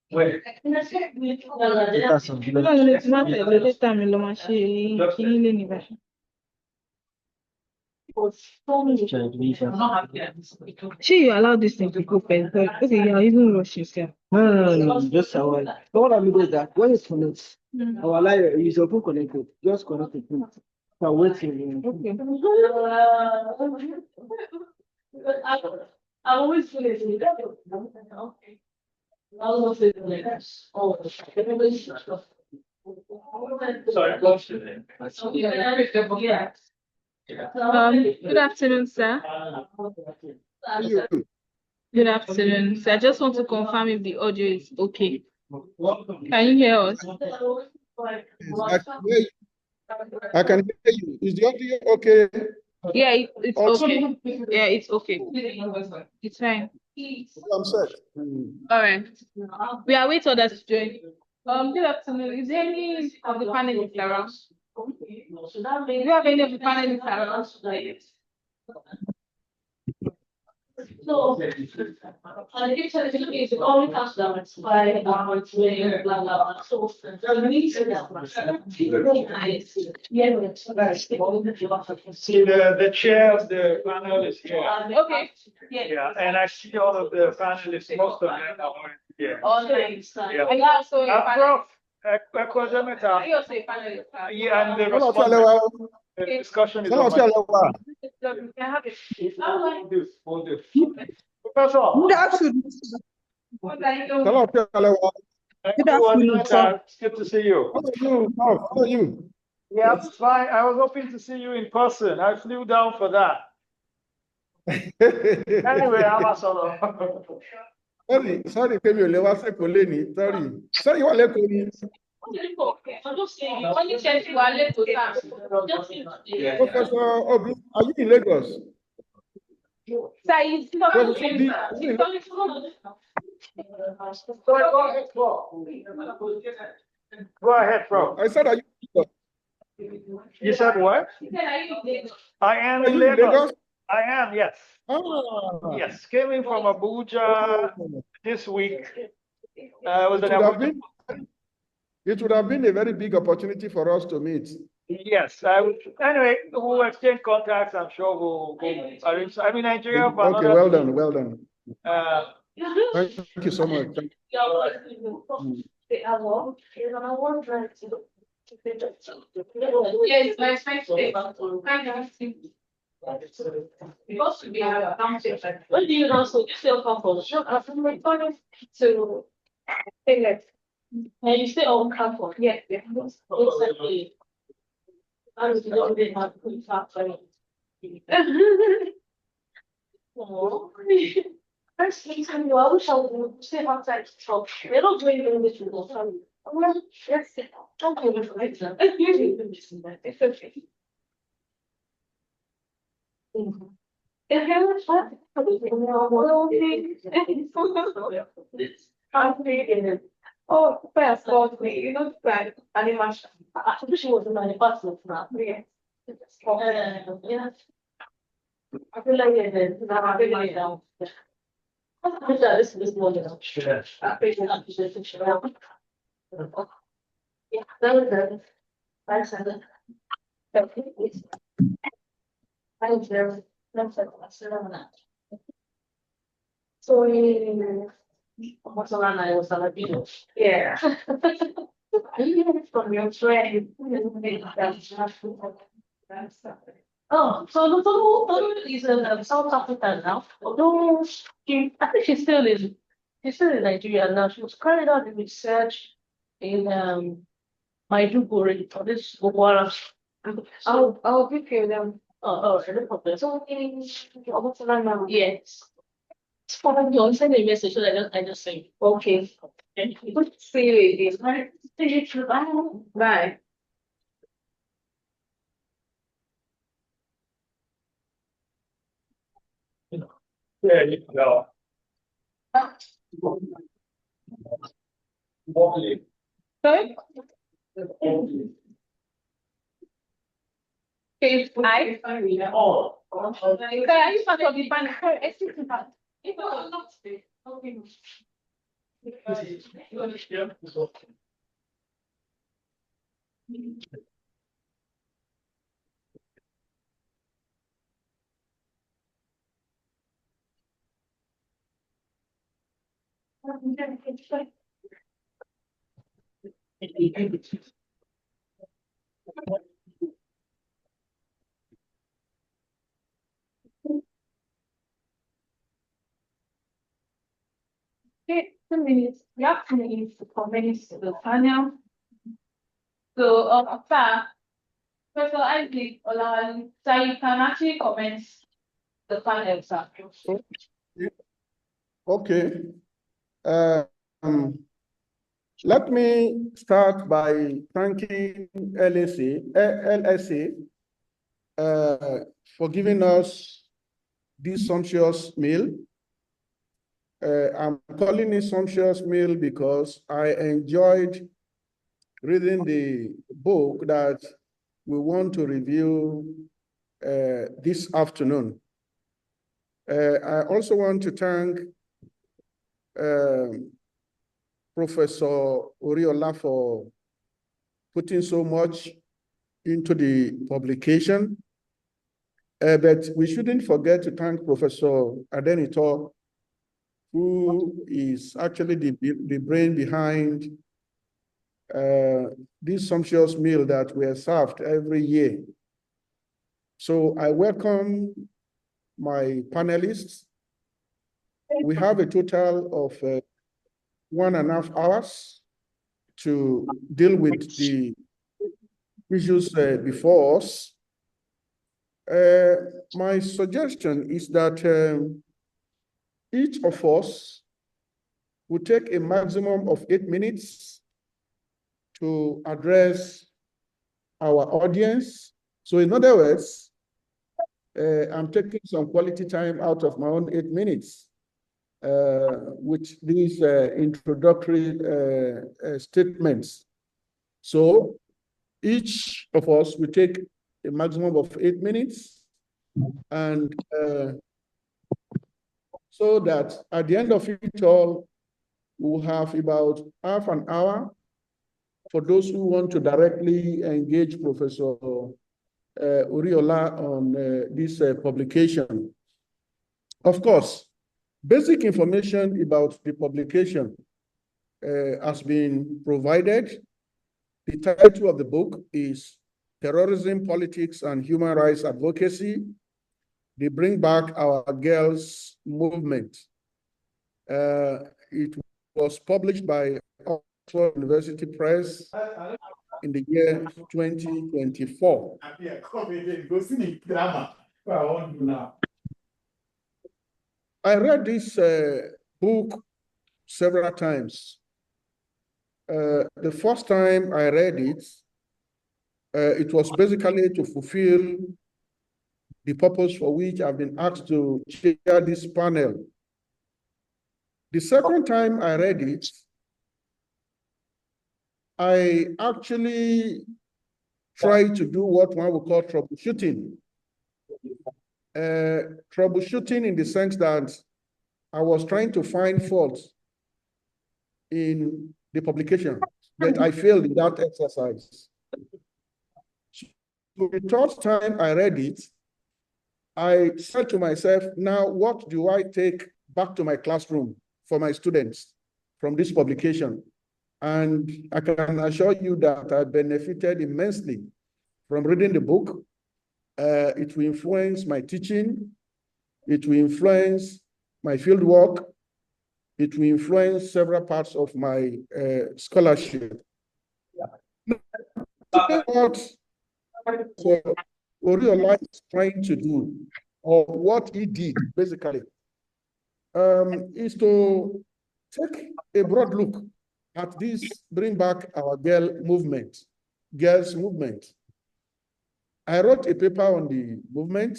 Where? You allow this thing to go first, because you are even rushing yourself. No, just our. So what I mean is that when it's connected, our line is open connected. Just connect it. So waiting. Okay. I always feel it. Okay. Sorry, close to them. Good afternoon, sir. Good afternoon. So I just want to confirm if the audio is okay. Can you hear us? I can hear you. Is the audio okay? Yeah, it's okay. Yeah, it's okay. It's fine. I'm set. All right. We are waiting for others to join. Good afternoon. Is there any of the panelists around? Do you have any of the panelists around? So, it's only comes down by blah blah. So, the need to See, the chair of the panel is here. Okay. Yeah, and I see all of the panelists, most of them are here. Online. Yeah. Are you also a panelist? Are you also a panelist? Yeah, and the response, the discussion is on my. You can have it. We'll do. Professor. Good afternoon. What are you doing? Good afternoon, sir. It's good to see you. How are you? Yeah, it's fine. I was hoping to see you in person. I flew down for that. Anyway, I'm a solo. Sorry, came you sorry. Sorry, you are late. Professor Obi, are you in Lagos? Go ahead, bro. I said, are you in Lagos? You said what? I am in Lagos. Lagos. I am, yes. Ah. Yes, came in from Abuja this week. It would have been a very big opportunity for us to meet. Yes, anyway, we'll exchange contacts. I'm sure we'll arrange. I'm in Nigeria. Okay, well done, well done. Thank you so much. Thank you. Yes, my because to be what do you also feel comfortable? I'm returning to Philip. And you stay on comfort. Yes, yes. Exactly. I was really have to talk for you. I wish I would stay outside to talk. They don't do anything with you. Well, yes, don't give it for example. It's okay. Oh, first of me, you know, bad animation. I wish she was in my person now. Yeah. Yeah. I feel like I feel like down. I wish that this morning. I feel like yeah, that was good. Thanks, Heather. Okay. Thank you. So, what's around? I was on a video. Yeah. From your friend. Oh, so the total is in South Africa now. Although I think she still is. She's still in Nigeria now. She was carried out the research in Maiduguri for this Gowara. I'll give you them. Oh, no problem. So, what's around now? Yes. You'll send a message so that I just say, okay. See you again. Bye. There you go. Sorry? Okay, I. Oh. Are you part of the panel? Okay. Okay, 2 minutes. We have 2 minutes to commence the panel. So, after Professor Isaac Olawale, so you can actually commence the panel, sir. Okay. Um, Let me start by thanking LSA for giving us this sumptuous meal. I'm calling it sumptuous meal because I enjoyed reading the book that we want to review this afternoon. I also want to thank Professor Oriola for putting so much into the publication. But we shouldn't forget to thank Professor Adenito, who is actually the brain behind this sumptuous meal that we are served every year. So I welcome my panelists. We have a total of 1.5 hours to deal with the issues before us. My suggestion is that each of us will take a maximum of 8 minutes to address our audience. So in other words, I'm taking some quality time out of my own 8 minutes with these introductory statements. So each of us will take a maximum of 8 minutes, and so that at the end of it all, we will have about half an hour for those who want to directly engage Professor Oriola on this publication. Of course, basic information about the publication has been provided. The title of the book is Terrorism, Politics, and Human Rights Advocacy. They Bring Back Our Girls Movement. It was published by Oxford University Press in the year 2024. I read this book several times. The first time I read it, it was basically to fulfill the purpose for which I've been asked to chair this panel. The second time I read it, I actually tried to do what one would call troubleshooting. Troubleshooting in the sense that I was trying to find faults in the publication, but I failed in that exercise. So the third time I read it, I said to myself, now what do I take back to my classroom for my students from this publication? And I can assure you that I benefited immensely from reading the book. It will influence my teaching. It will influence my field work. It will influence several parts of my scholarship. What Oriola is trying to do, or what he did, basically, is to take a broad look at this Bring Back Our Girls movement. I wrote a paper on the movement,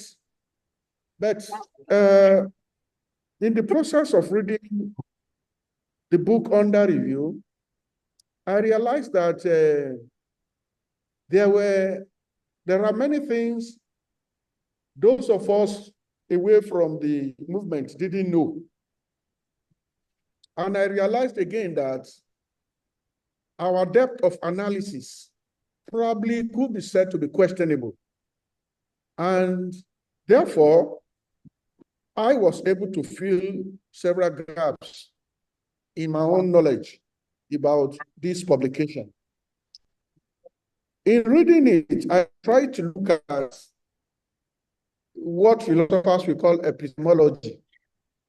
but in the process of reading the book under review, I realized that there are many things those of us away from the movement didn't know. And I realized again that our depth of analysis probably could be said to be questionable. And therefore, I was able to fill several gaps in my own knowledge about this publication. In reading it, I tried to look at what philosophers will call epistemology,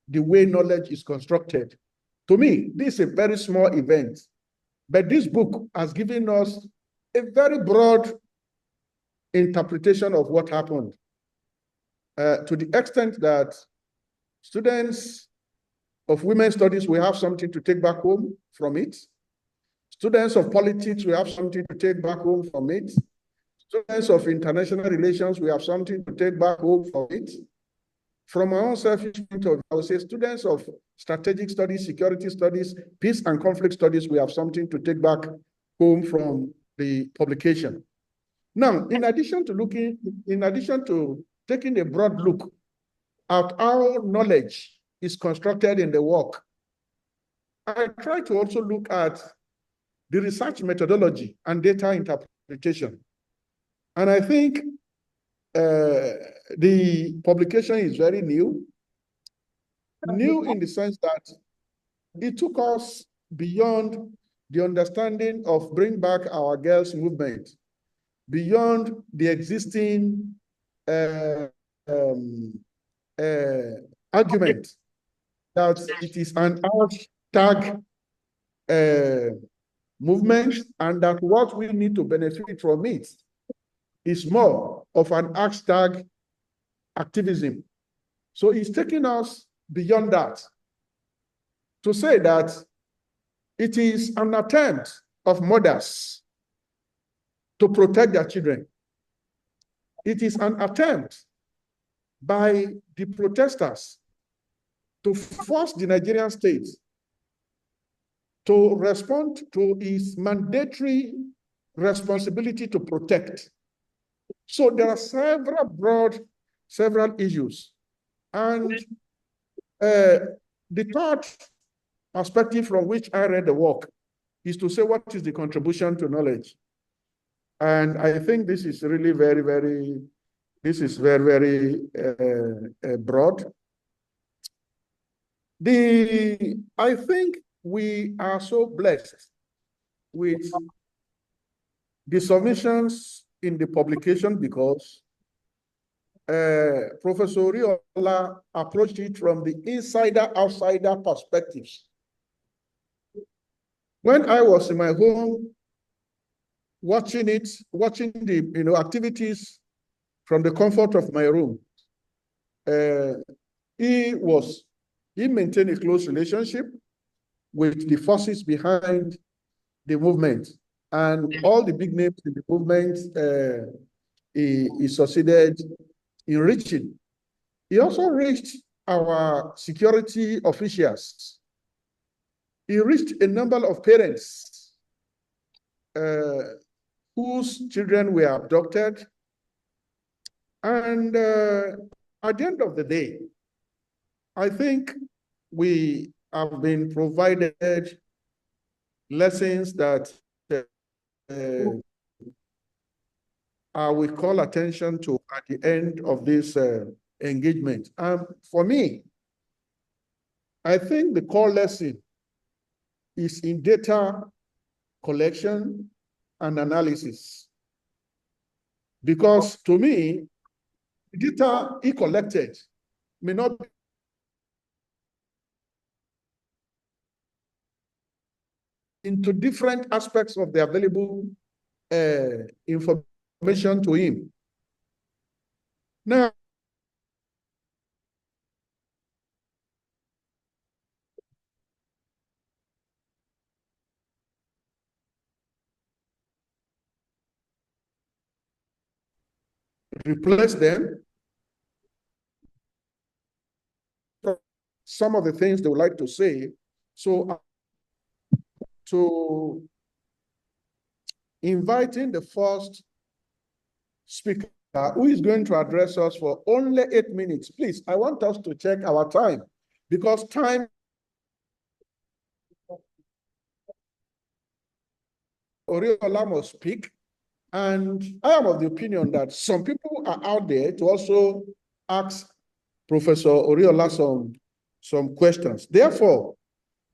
the way knowledge is constructed. To me, this is a very small event, but this book has given us a very broad interpretation of what happened, to the extent that students of women's studies will have something to take back home from it. Students of politics will have something to take back home from it. Students of international relations will have something to take back home from it. From my own selfish point of view, I would say students of strategic studies, security studies, peace and conflict studies will have something to take back home from the publication. Now, in addition to taking a broad look at how knowledge is constructed in the work, I try to also look at the research methodology and data interpretation. And I think the publication is very new. New in the sense that it took us beyond the understanding of Bring Back Our Girls movement, beyond the existing argument that it is an hashtag movement, and that what we need to benefit from it is more of an hashtag activism. So it's taking us beyond that to say that it is an attempt of mothers to protect their children. It is an attempt by the protesters to force the Nigerian state to respond to its mandatory responsibility to protect. So there are several issues. And the third perspective from which I read the work is to say, what is the contribution to knowledge? And I think this is really very broad. I think we are so blessed with the submissions in the publication because Professor Oriola approached it from the insider-outsider perspectives. When I was in my home watching the activities from the comfort of my room, he maintained a close relationship with the forces behind the movement, and all the big names in the movement he succeeded in reaching. He also reached our security officials. He reached a number of parents whose children were abducted. And at the end of the day, I think we have been provided lessons that I will call attention to at the end of this engagement. For me, I think the core lesson is in data collection and analysis. Because to me, the data he collected may not be into different aspects of the available information to him. Now, replace them. Some of the things they would like to say. So, to inviting the first speaker who is going to address us for only 8 minutes. Please, I want us to check our time because time Oriola must speak. And I am of the opinion that some people are out there to also ask Professor Oriola some questions. Therefore,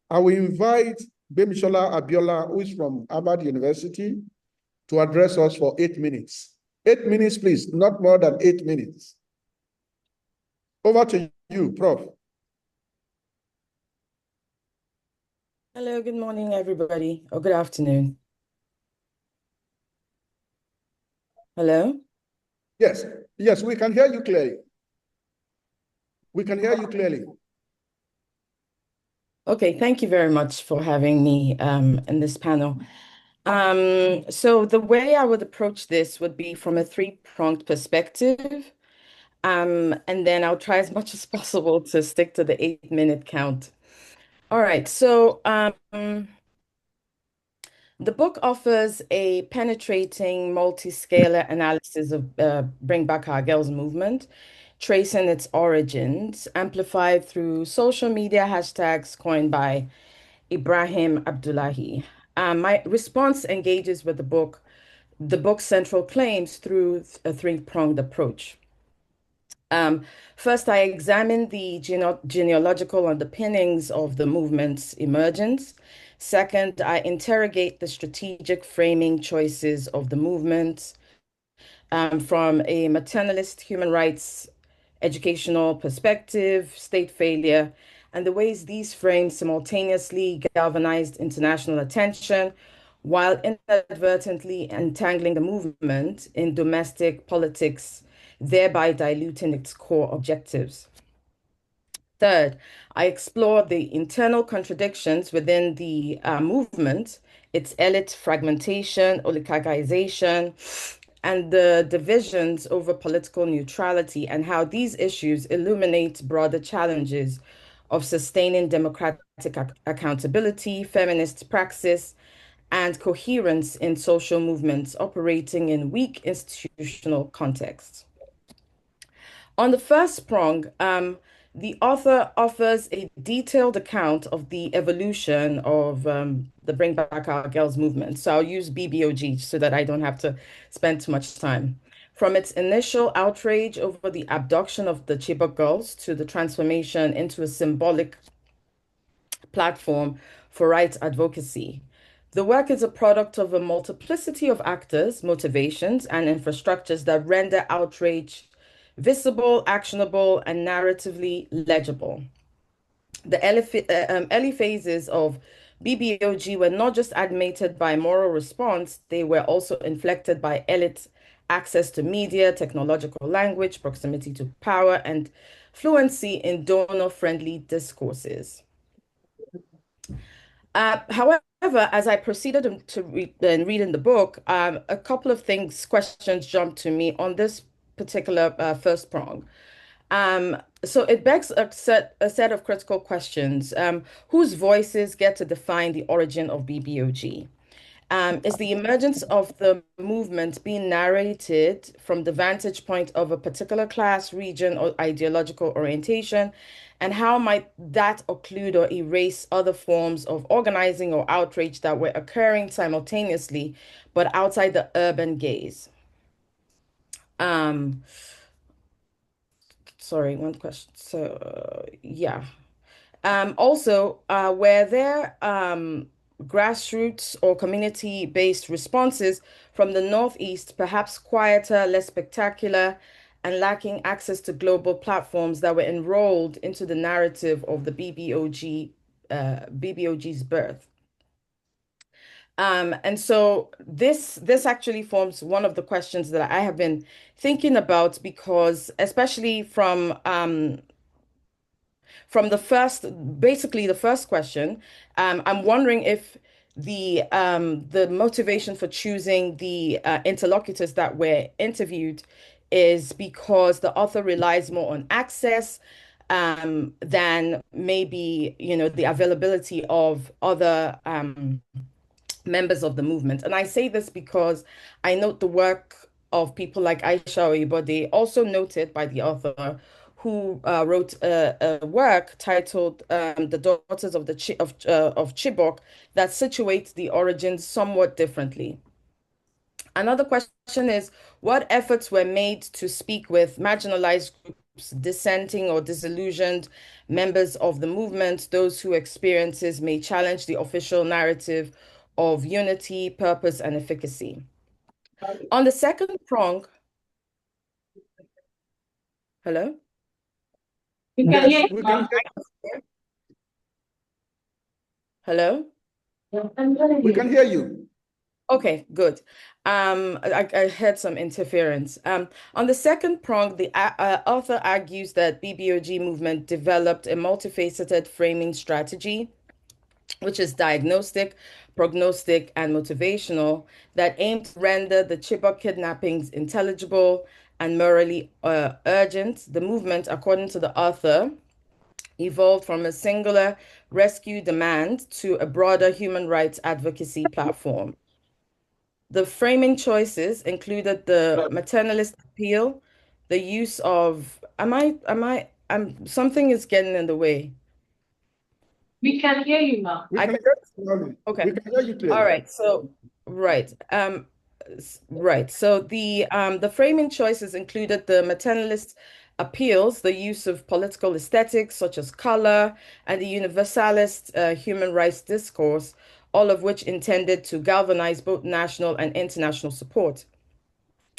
I will invite Bemisola Abiola, who is from Harvard University, to address us for 8 minutes. 8 minutes, please, not more than 8 minutes. Over to you, Prof. Hello, good morning, everybody, or good afternoon. Hello? Yes, yes, we can hear you clearly. We can hear you clearly. Okay, thank you very much for having me in this panel. So the way I would approach this would be from a three-pronged perspective. And then I'll try as much as possible to stick to the 8-minute count. All right, so the book offers a penetrating multi-scalar analysis of Bring Back Our Girls movement, tracing its origins, amplified through social media hashtags coined by Ibrahim Abdullahi. My response engages with the book's central claims through a three-pronged approach. First, I examine the genealogical underpinnings of the movement's emergence. Second, I interrogate the strategic framing choices of the movement from a maternalist human rights educational perspective, state failure, and the ways these frames simultaneously galvanized international attention while inadvertently entangling the movement in domestic politics, thereby diluting its core objectives. Third, I explore the internal contradictions within the movement, its elite fragmentation, oligarchization, and the divisions over political neutrality, and how these issues illuminate broader challenges of sustaining democratic accountability, feminist praxis, and coherence in social movements operating in weak institutional contexts. On the first prong, the author offers a detailed account of the evolution of the Bring Back Our Girls movement. So I'll use BBOG so that I don't have to spend too much time. From its initial outrage over the abduction of the Chibok girls to the transformation into a symbolic platform for rights advocacy. The work is a product of a multiplicity of actors, motivations, and infrastructures that render outrage visible, actionable, and narratively legible. The early phases of BBOG were not just animated by moral response, they were also inflected by elite access to media, technological language, proximity to power, and fluency in donor-friendly discourses. However, as I proceeded to read and read in the book, a couple of questions jumped to me on this particular first prong. So it begs a set of critical questions. Whose voices get to define the origin of BBOG? Is the emergence of the movement being narrated from the vantage point of a particular class, region, or ideological orientation? And how might that occlude or erase other forms of organizing or outrage that were occurring simultaneously, but outside the urban gaze? Um, Sorry, one question. So, yeah. Also, were there grassroots or community-based responses from the Northeast, perhaps quieter, less spectacular, and lacking access to global platforms that were enrolled into the narrative of the BBOG's birth? And so this actually forms one of the questions that I have been thinking about because especially from basically the first question, I'm wondering if the motivation for choosing the interlocutors that were interviewed is because the author relies more on access than maybe, the availability of other members of the movement. And I say this because I note the work of people like Aisha Oyibode, also noted by the author, who wrote a work titled "The Daughters of of Chibok" that situates the origins somewhat differently. Another question is, what efforts were made to speak with marginalized groups, dissenting or disillusioned members of the movement, those whose experiences may challenge the official narrative of unity, purpose, and efficacy? On the second prong, hello? We can Yes, hear we you, can ma'am. hear, Hello? we can hear you. Okay, good. I heard some interference. On the second prong, the author argues that BBOG movement developed a multifaceted framing strategy, which is diagnostic, prognostic, and motivational, that aimed to render the Chibok kidnappings intelligible and morally urgent. The movement, according to the author, evolved from a singular rescue demand to a broader human rights advocacy platform. The framing choices included the maternalist appeal, the use of, something is getting in the way. We can hear you, ma'am. We I can can, hear you clearly. okay. We can hear you All clearly. right. So, right. Right. So the framing choices included the maternalist appeals, the use of political aesthetics such as color, and the universalist human rights discourse, all of which intended to galvanize both national and international support.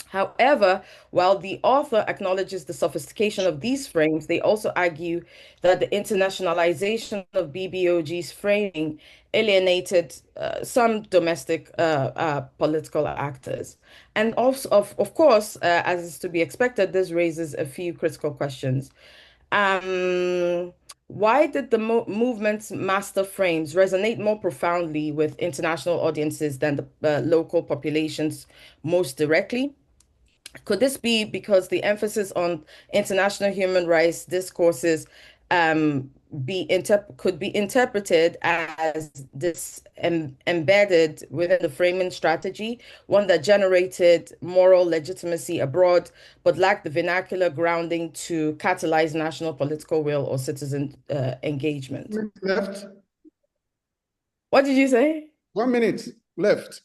However, while the author acknowledges the sophistication of these frames, they also argue that the internationalization of BBOG's framing alienated some domestic political actors. And also, of course, as is to be expected, this raises a few critical questions. Um, why did the movement's master frames resonate more profoundly with international audiences than the local populations most directly? Could this be because the emphasis on international human rights discourses um, could be interpreted as this embedded within the framing strategy, one that generated moral legitimacy abroad, but lacked the vernacular grounding to catalyze national political will or citizen engagement? Left. What did you say? 1 minute left.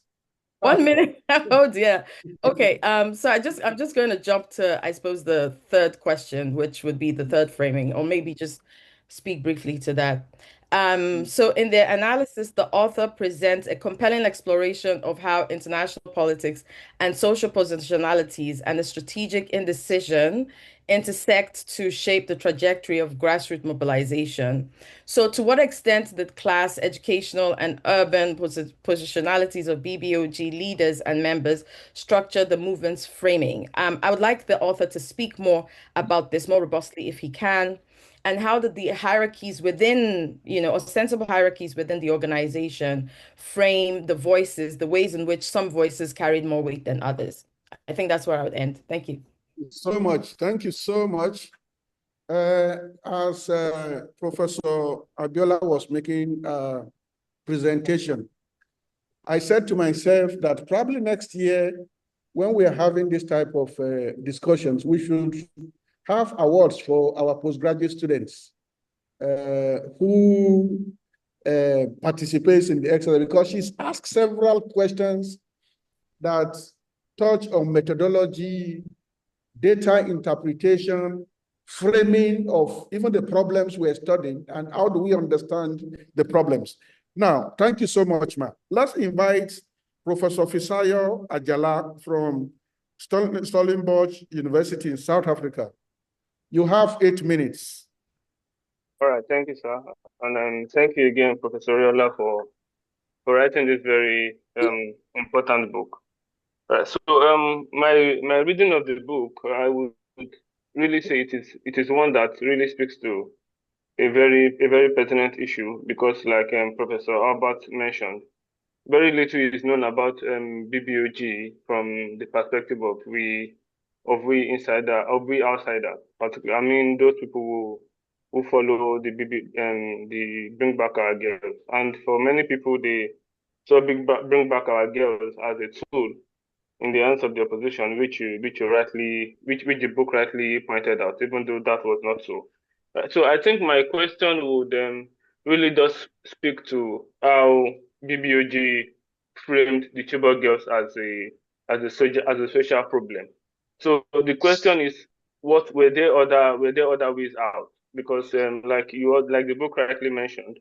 1 minute. Oh dear. Okay. So I'm just going to jump to, I suppose, the third question, which would be the third framing, or maybe just speak briefly to that. So in their analysis, the author presents a compelling exploration of how international politics and social positionalities and a strategic indecision intersect to shape the trajectory of grassroots mobilization. So, to what extent did class, educational, and urban positionalities of BBOG leaders and members structure the movement's framing? I would like the author to speak more about this more robustly if he can. And how did the hierarchies within, ostensible hierarchies within the organization frame the voices, the ways in which some voices carried more weight than others? I think that's where I would end. Thank you. So much. Thank you so much. As Professor Abiola was making a presentation, I said to myself that probably next year, when we are having this type of discussions, we should have awards for our postgraduate students who participates in the exercise, because she's asked several questions that touch on methodology, data interpretation, framing of even the problems we're studying, and how do we understand the problems. Now, thank you so much, ma'am. Let's invite Professor Fisayo Ajala from Stellenbosch University in South Africa. You have 8 minutes. All right, thank you, sir. And thank you again, Professor Oriola, for writing this very important book. So my reading of the book, I would really say it is one that really speaks to a very pertinent issue, because like Professor Albert mentioned, very little is known about BBOG from the perspective of we outsider, particularly. I mean, those people who follow the the Bring Back Our Girls, and for many people they saw Bring Back Our Girls as a tool in the hands of the opposition, which the book rightly pointed out, even though that was not so. So I think my question would really just speak to how BBOG framed the Chibok girls as a social problem. So the question is, what were there other ways out? Because like the book rightly mentioned,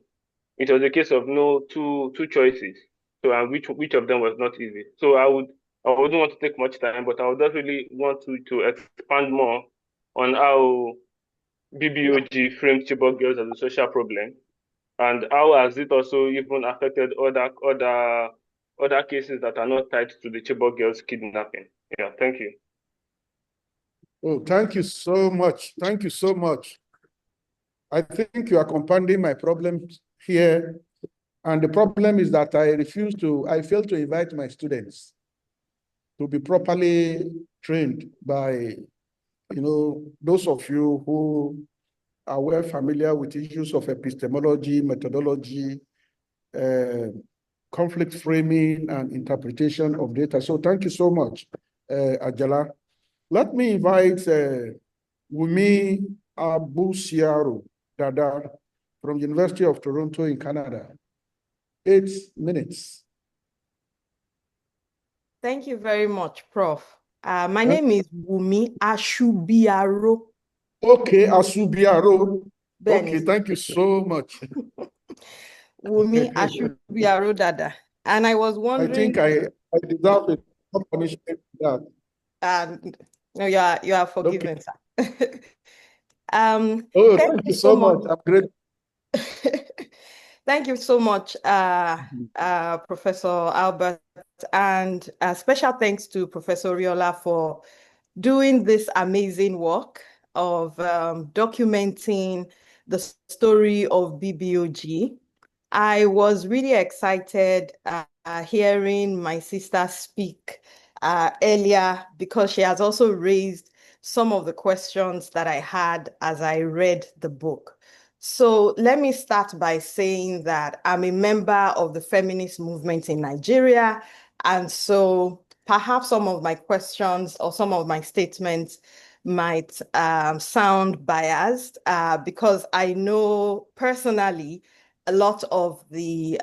it was a case of no two choices. So and which of them was not easy. So I wouldn't want to take much time, but I would just really want to expand more on how BBOG framed Chibok girls as a social problem, and how has it also even affected other cases that are not tied to the Chibok girls kidnapping. Yeah, thank you. Oh, thank you so much. Thank you so much. I think you are compounding my problems here. And the problem is that I fail to invite my students to be properly trained by, those of you who are well familiar with issues of epistemology, methodology, conflict framing, and interpretation of data. So thank you so much, Ajala. Let me invite Wumi Abusiaro Dada from University of Toronto in Canada. 8 minutes. Thank you very much, Prof. My name is Wumi Ashubiaro. Okay, Asubiaro. Benny. Okay, thank you so much. Wumi Ashubiaro Dada. And I was wondering. I think I deserve a punishment for that. No, you are forgiven, okay. Sir. Thank you so much. I'm grateful. Thank you so much, Professor Albert, and special thanks to Professor Oriola for doing this amazing work of documenting the story of BBOG. I was really excited hearing my sister speak earlier because she has also raised some of the questions that I had as I read the book. So let me start by saying that I'm a member of the feminist movement in Nigeria. And so perhaps some of my questions or some of my statements might sound biased because I know personally a lot of the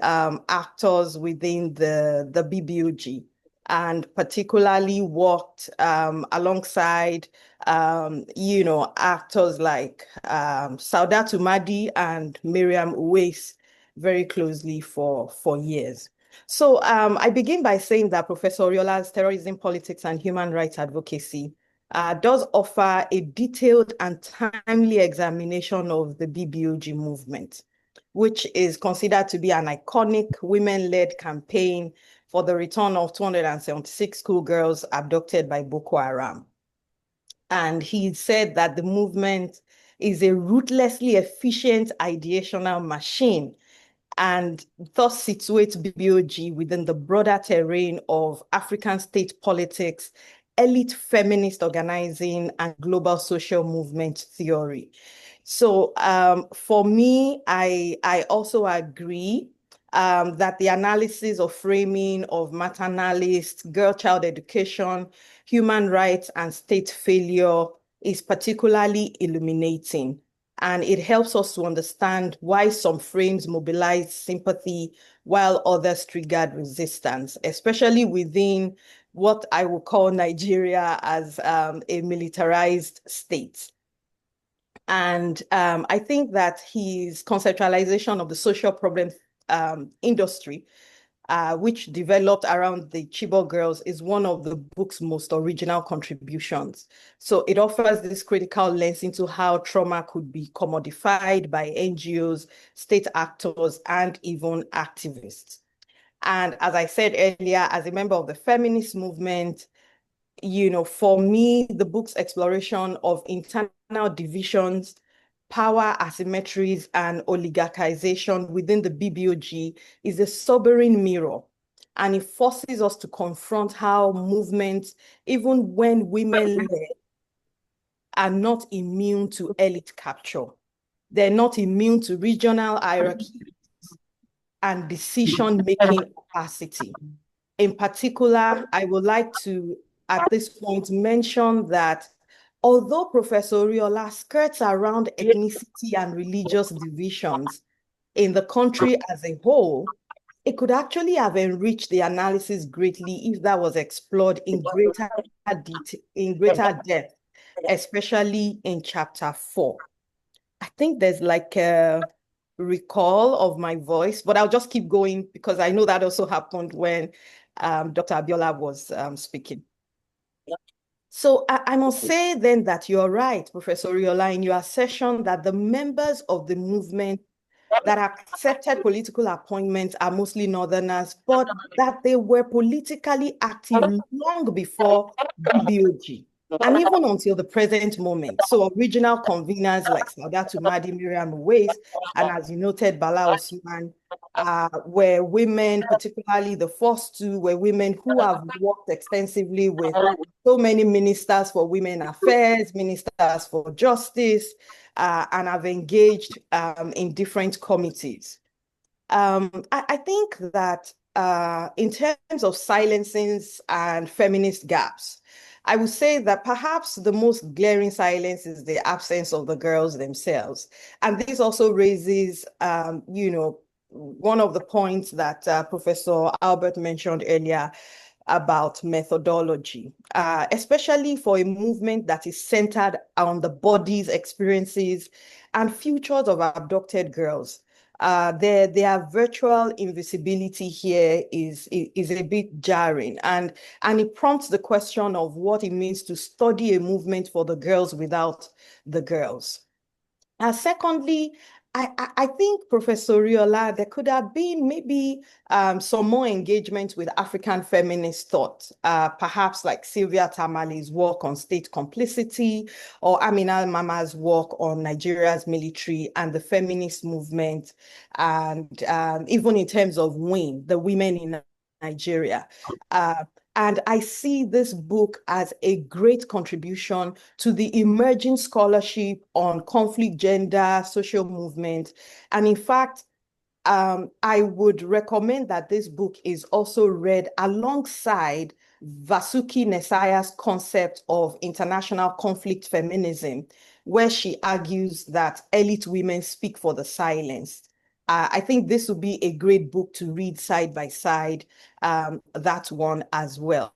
actors within the BBOG, and particularly worked alongside actors like Saudatu Madi and Miriam Uwais very closely for years. So I begin by saying that Professor Oriola's Terrorism, Politics, and Human Rights Advocacy does offer a detailed and timely examination of the BBOG movement, which is considered to be an iconic women-led campaign for the return of 276 schoolgirls abducted by Boko Haram. And he said that the movement is a ruthlessly efficient ideational machine and thus situates BBOG within the broader terrain of African state politics, elite feminist organizing, and global social movement theory. So for me, I also agree that the analysis of framing of maternalist, girl-child education, human rights, and state failure is particularly illuminating. And it helps us to understand why some frames mobilize sympathy while others triggered resistance, especially within what I would call Nigeria as a militarized state. And I think that his conceptualization of the social problem industry, which developed around the Chibok girls, is one of the book's most original contributions. So it offers this critical lens into how trauma could be commodified by NGOs, state actors, and even activists. And as I said earlier, as a member of the feminist movement, for me, the book's exploration of internal divisions, power asymmetries, and oligarchization within the BBOG is a sobering mirror. And it forces us to confront how movements, even when women-led, are not immune to elite capture. They're not immune to regional hierarchy and decision-making opacity. In particular, I would like to, at this point, mention that although Professor Oriola skirts around ethnicity and religious divisions in the country as a whole, it could actually have enriched the analysis greatly if that was explored in greater detail, in greater depth, especially in chapter 4. I think there's like a recall of my voice, but I'll just keep going because I know that also happened when Dr. Abiola was speaking. So I must say then that you're right, Professor Oriola, in your assertion that the members of the movement that accepted political appointments are mostly Northerners, but that they were politically active long before BBOG, and even until the present moment. So original conveners like Saudatu Madi, Miriam Uwais, and as you noted, Bala Osman, were women, particularly the first two were women who have worked extensively with so many ministers for women affairs, ministers for justice, and have engaged in different committees. I think that in terms of silencings and feminist gaps, I would say that perhaps the most glaring silence is the absence of the girls themselves. And this also raises, one of the points that Professor Albert mentioned earlier about methodology, especially for a movement that is centered on the bodies, experiences, and futures of abducted girls. Their virtual invisibility here is a bit jarring, and it prompts the question of what it means to study a movement for the girls without the girls. Secondly, I think, Professor Oriola, there could have been maybe some more engagement with African feminist thought, perhaps like Sylvia Tamale's work on state complicity, or Amina Mama's work on Nigeria's military and the feminist movement, and even in terms of WIN, the women in Nigeria. And I see this book as a great contribution to the emerging scholarship on conflict, gender, social movement. And in fact, I would recommend that this book is also read alongside Vasuki Nesaya's concept of international conflict feminism, where she argues that elite women speak for the silenced. I think this would be a great book to read side by side, that one as well.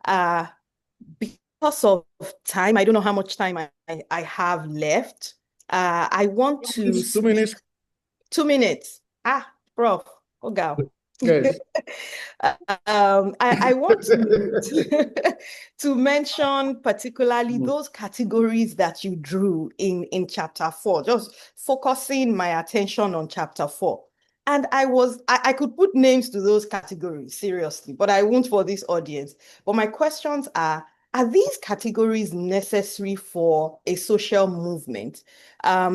Because of time, I don't know how much time I have left. I want to 2 minutes. 2 minutes. Prof. Ogal. Yes. I want to mention particularly those categories that you drew in chapter 4, just focusing my attention on chapter 4. And I could put names to those categories, seriously, but I won't for this audience. But my questions are these categories necessary for a social movement?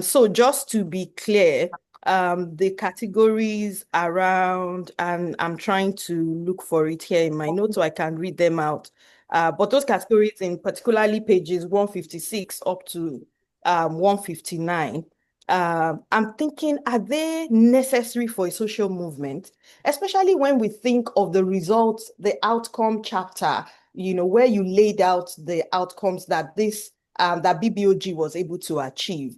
So just to be clear, the categories around, and I'm trying to look for it here in my notes so I can read them out. But those categories in particularly pages 156 up to 159, I'm thinking, are they necessary for a social movement? Especially when we think of the results, the outcome chapter, where you laid out the outcomes that that BBOG was able to achieve.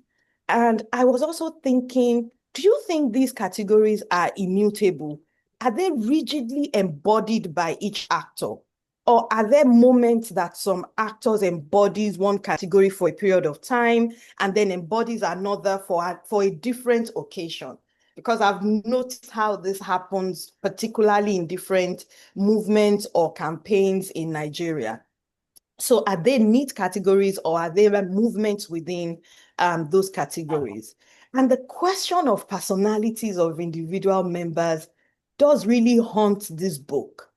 And I was also thinking, do you think these categories are immutable? Are they rigidly embodied by each actor? Or are there moments that some actors embodies one category for a period of time and then embodies another for a different occasion? Because I've noticed how this happens, particularly in different movements or campaigns in Nigeria. So are they neat categories or are there movements within those categories? And the question of personalities of individual members does really haunt this book.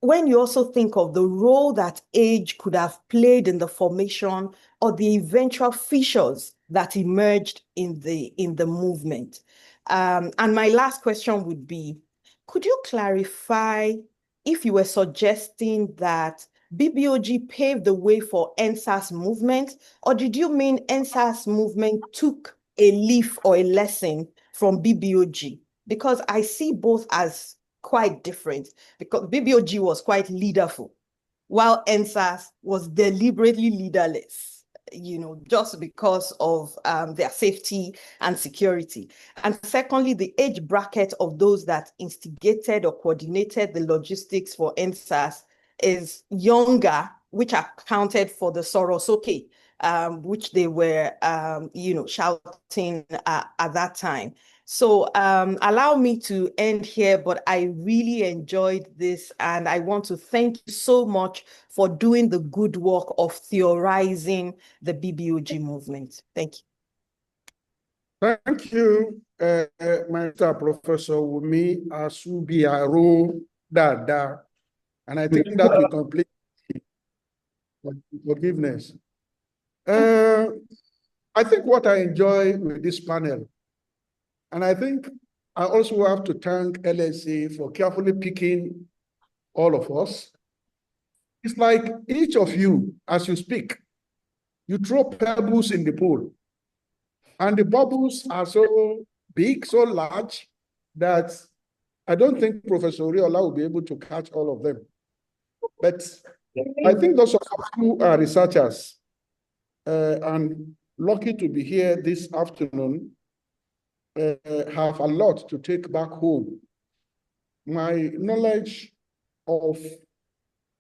When you also think of the role that age could have played in the formation or the eventual fissures that emerged in the movement. And my last question would be, could you clarify if you were suggesting that BBOG paved the way for NSAS movement, or did you mean NSAS movement took a leaf or a lesson from BBOG? Because I see both as quite different because BBOG was quite leaderful, while NSAS was deliberately leaderless, just because of their safety and security. And secondly, the age bracket of those that instigated or coordinated the logistics for NSAS is younger, which accounted for the Sorosoke, which they were, shouting at that time. So allow me to end here, but I really enjoyed this, and I want to thank you so much for doing the good work of theorizing the BBOG movement. Thank you. Thank you, my Professor Wumi Asubiaro Dada. And I think that we complete forgiveness. I think what I enjoy with this panel, and I think I also have to thank LSA for carefully picking all of us. It's like each of you, as you speak, you throw pebbles in the pool. And the bubbles are so big, so large, that I don't think Professor Oriola will be able to catch all of them. But I think those of us who are researchers and lucky to be here this afternoon have a lot to take back home. My knowledge of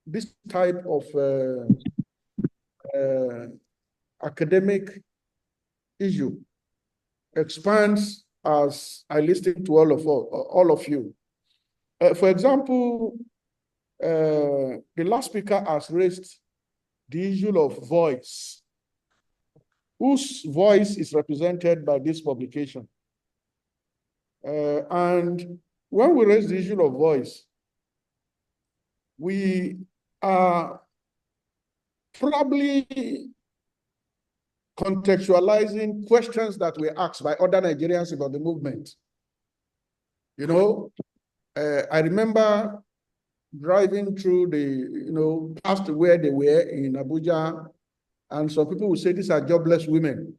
this type of academic issue expands as I listen to all of you. For example, the last speaker has raised the issue of voice. Whose voice is represented by this publication? And when we raise the issue of voice, we are probably contextualizing questions that were asked by other Nigerians about the movement. I remember driving through past where they were in Abuja, and some people would say, these are jobless women.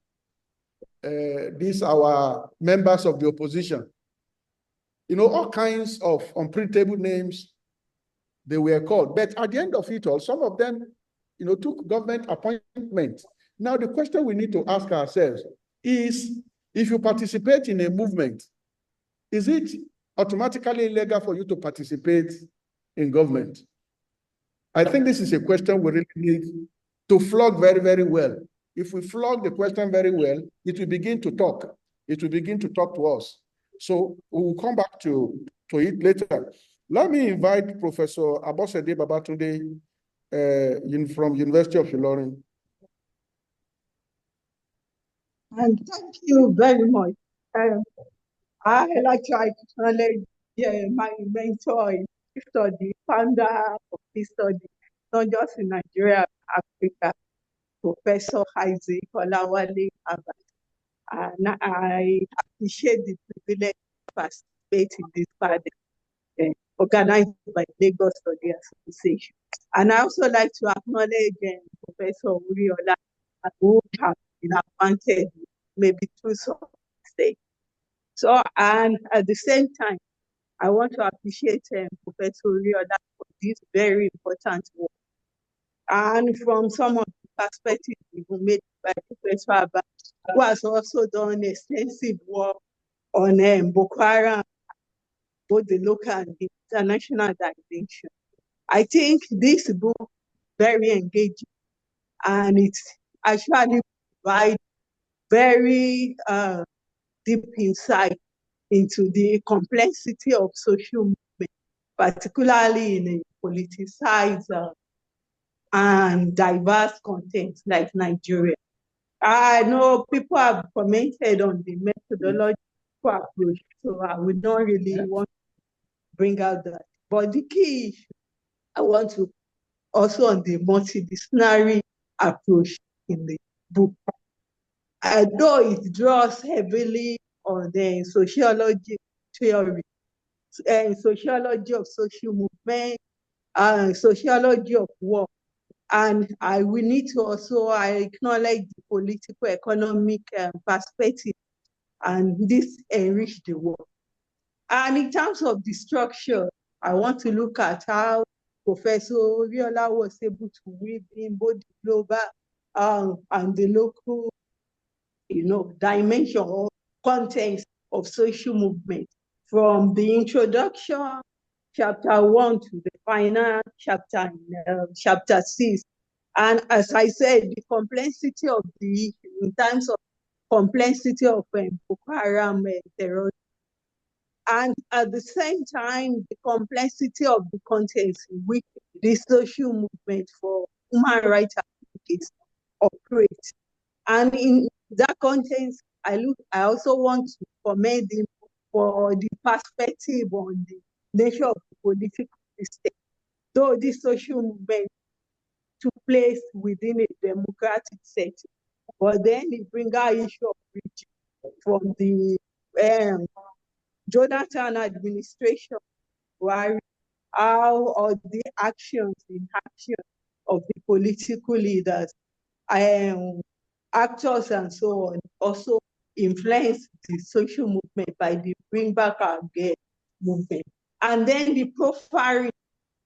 These are our members of the opposition. All kinds of unprintable names they were called. But at the end of it all, some of them, took government appointments. Now, the question we need to ask ourselves is, if you participate in a movement, is it automatically illegal for you to participate in government? I think this is a question we really need to flog very, very well. If we flog the question very well, it will begin to talk. It will begin to talk to us. So we will come back to it later. Let me invite Professor Abosede Babatunde from University of Ilorin. And thank you very much. I like to acknowledge my mentor in this study, founder of this study, not just in Nigeria, Africa, Professor Isaac Olawale Abbas. And I appreciate the privilege to participate in this panel organized by Lagos Study Association. And I also like to acknowledge Professor Oriola, who have been appointed maybe through some mistake. So, and at the same time, I want to appreciate Professor Oriola for this very important work. And from some of the perspectives made by Professor Abbas, who has also done extensive work on Boko Haram, both the local and the international dimension. I think this book is very engaging, and it actually provides very deep insight into the complexity of social movement, particularly in a politicized and diverse context like Nigeria. I know people have commented on the methodological approach, so I would not really want to bring out that. But the key issue I want to also on the multidisciplinary approach in the book. Though it draws heavily on the sociology theory, sociology of social movement, sociology of work. And we need to also acknowledge the political economic perspective, and this enrich the work. And in terms of the structure, I want to look at how Professor Oriola was able to weave in both the global and the local, dimension or context of social movement, from the introduction, chapter 1, to the final chapter 6. And as I said, the complexity of the issue in terms of complexity of Boko Haram terrorism, and at the same time, the complexity of the context in which the social movement for human rights advocates operate. And in that context, I also want to commend him for the perspective on the nature of the political system. Though this social movement took place within a democratic setting, but then it brings our issue of region from the Jonathan administration, where how all the actions in action of the political leaders, actors and so on, also influence the social movement by the Bring Back Our Girl movement. And then the profiling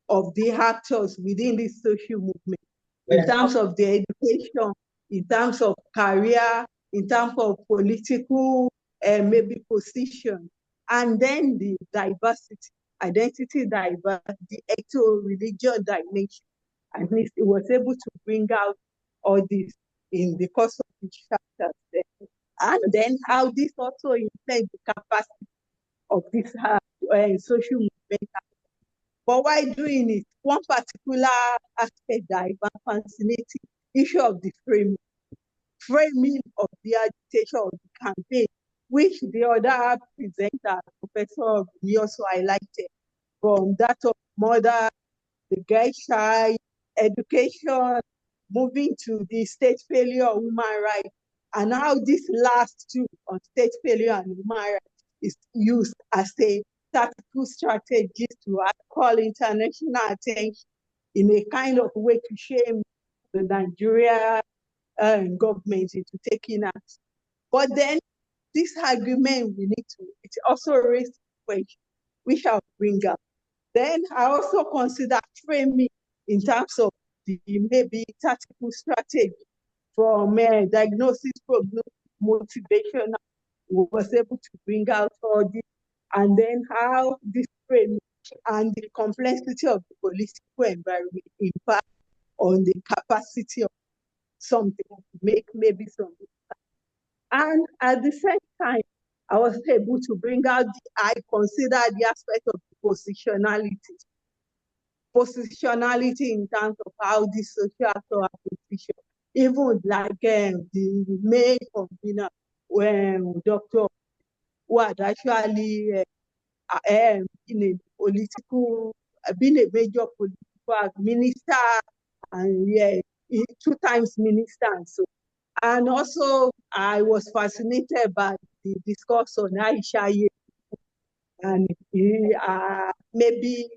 of the actors within this social movement, in terms of their education, in terms of career, in terms of political maybe position, and then the diversity, identity diversity, the ethno-religious dimension. And it was able to bring out all this in the course of the chapters there. And then how this also influenced the capacity of this social movement. But while doing it, one particular aspect that I found fascinating, issue of the framing of the agitation of the campaign, which the other presenter, Professor also highlighted, from that of mother, the girl child, education, moving to the state failure of human rights, and how this last two on state failure and human rights is used as a tactical strategy to call international attention in a kind of way to shame the Nigeria government into taking action. But then this argument it also raised questions which I'll bring up. Then I also consider framing in terms of the maybe tactical strategy from diagnosis, prognosis, motivation, was able to bring out all this, and then how this framing and the complexity of the political environment impact on the capacity of something to make maybe something. And at the same time, I was able to bring out I consider the aspect of positionality. Positionality in terms of how this social actor are positioned. Even like the main convener, when Dr. who had actually in a political, been a major political minister, and 2 times minister and so. And also, I was fascinated by the discourse on Aisha, and maybe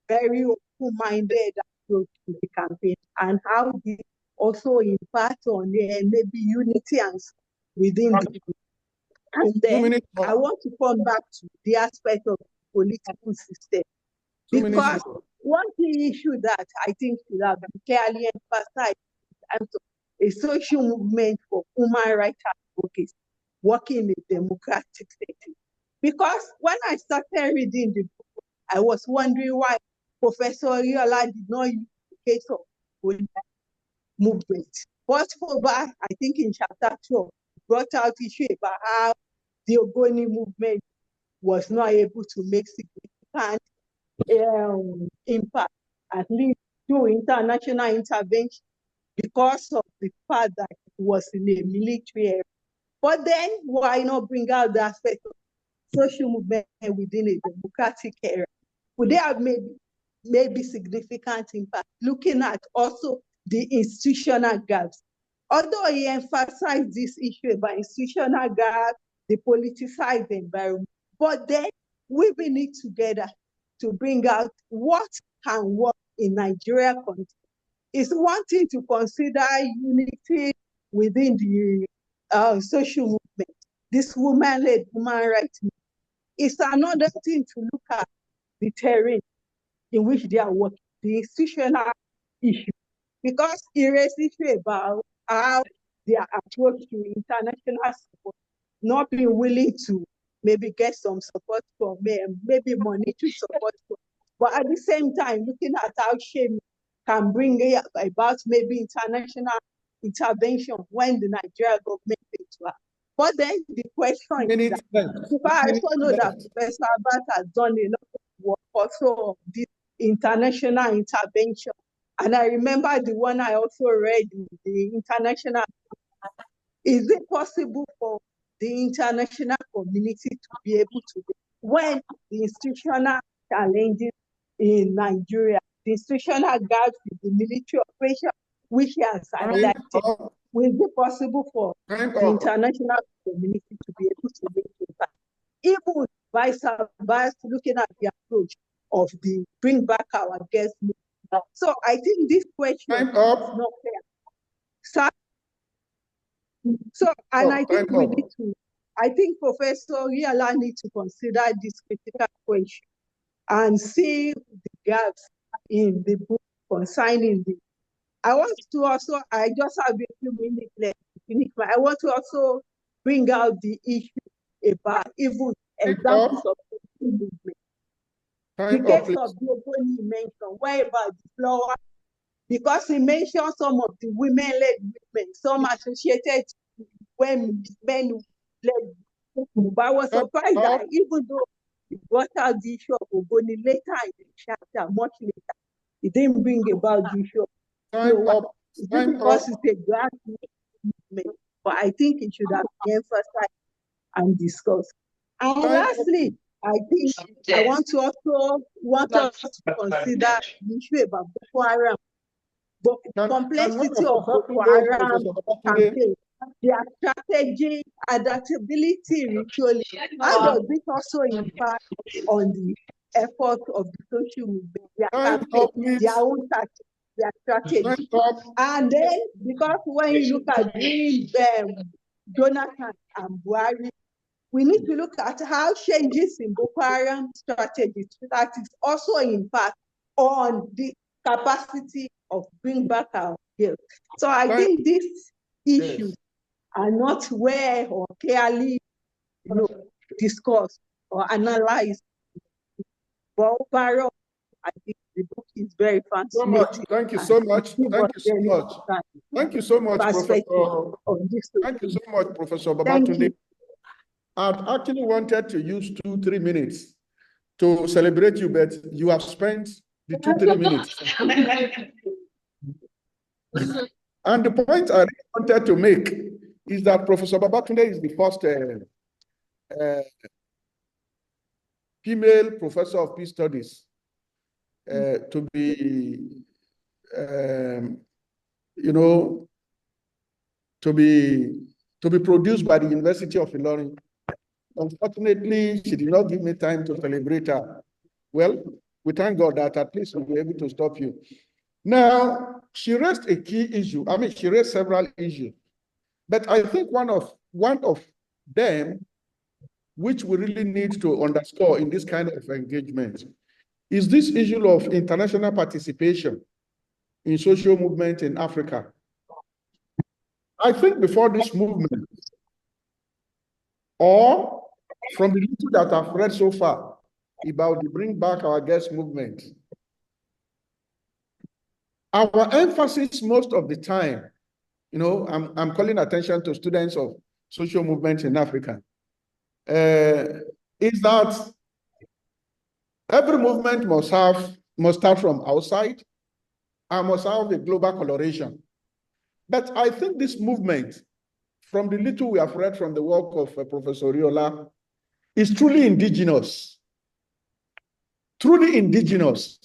very open-minded approach to the campaign, and how this also impact on maybe unity and within the group. And then I want to come back to the aspect of the political system, because one key issue that I think should have been clearly emphasized in terms of a social movement for human rights advocacy working in a democratic setting. Because when I started reading the book, I was wondering why Professor Oriola did not use the case of the movement. But I think in chapter 12, brought out issue about how the Ogoni movement was not able to make significant impact, at least through international intervention, because of the fact that it was in a military area. But then why not bring out the aspect of social movement within a democratic area? Would they have maybe significant impact, looking at also the institutional gaps? Although he emphasized this issue about institutional gaps, the politicized environment, but then weaving it together to bring out what can work in Nigeria context. It's one thing to consider unity within the social movement, this woman-led human rights movement. It's another thing to look at the terrain in which they are working, the institutional issue, because it raises issue about how their approach to international support, not being willing to maybe get some support from maybe monetary support, but at the same time looking at how shame can bring about maybe international intervention when the Nigerian government fails to act. But then the question is that, I also know that Professor Abbas has done a lot of work also on this international intervention. And I remember the one I also read in the international. Is it possible for the international community to be able to, when the institutional challenges in Nigeria, the institutional gaps in the military operation, which he has highlighted, will it be possible for the international community to be able to make impact? Even vice looking at the approach of the bring back our guests. So I think this question is not fair. So, and I think we need to, I think Professor Oriola needs to consider this critical question and see the gaps in the book concerning the. I want to also, I just have a few minutes left to finish, but I want to also bring out the issue about even examples of movement. The case of the Ogoni mentioned, where about the flower, because he mentioned some of the women-led movement, some associated when men led. But I was surprised that even though he brought out the issue of Ogoni later in the chapter, much later, he didn't bring about the issue of because it's a grand movement. But I think it should have been emphasized and discussed. And lastly, I think I want us to consider the issue about Boko Haram. But complexity of Boko Haram campaign, their strategy, adaptability, ritually, how does this also impact on the effort of the social movement, their campaign, their own tactics, their strategy? And then, because when you look at Jonathan and Buhari, we need to look at how changes in Boko Haram strategies that is also impact on the capacity of bring back our girls. So I think these issues are not well or clearly discussed or analyzed. But overall, I think the book is very fascinating. Thank you so much. Thank you so much. Thank you so much, Professor. Thank you so much, Professor Babatunde. I'd actually wanted to use 2-3 minutes to celebrate you, but you have spent the 2-3 minutes. And the point I really wanted to make is that Professor Babatunde is the first female professor of peace studies to be, to be produced by the University of Ilorin. Unfortunately, she did not give me time to celebrate her. Well, we thank God that at least we'll be able to stop you. Now, she raised a key issue. I mean, she raised several issues. But I think one of them, which we really need to underscore in this kind of engagement, is this issue of international participation in social movement in Africa. I think before this movement, or from the little that I've read so far about the Bring Back Our Guests movement, our emphasis most of the time, I'm calling attention to students of social movement in Africa, is that every movement must start from outside and must have a global coloration. But I think this movement, from the little we have read from the work of Professor Oriola, is truly indigenous. Truly indigenous.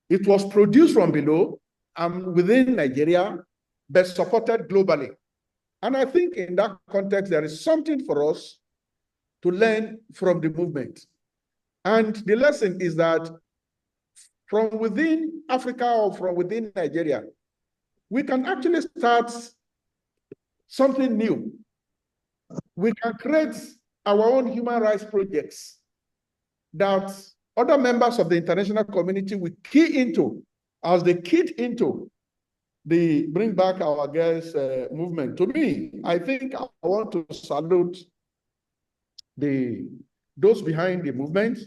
It was produced from below and within Nigeria, but supported globally. And I think in that context, there is something for us to learn from the movement. And the lesson is that from within Africa or from within Nigeria, we can actually start something new. We can create our own human rights projects that other members of the international community will key into, as they keyed into the Bring Back Our Girls movement. To me, I think I want to salute those behind the movement.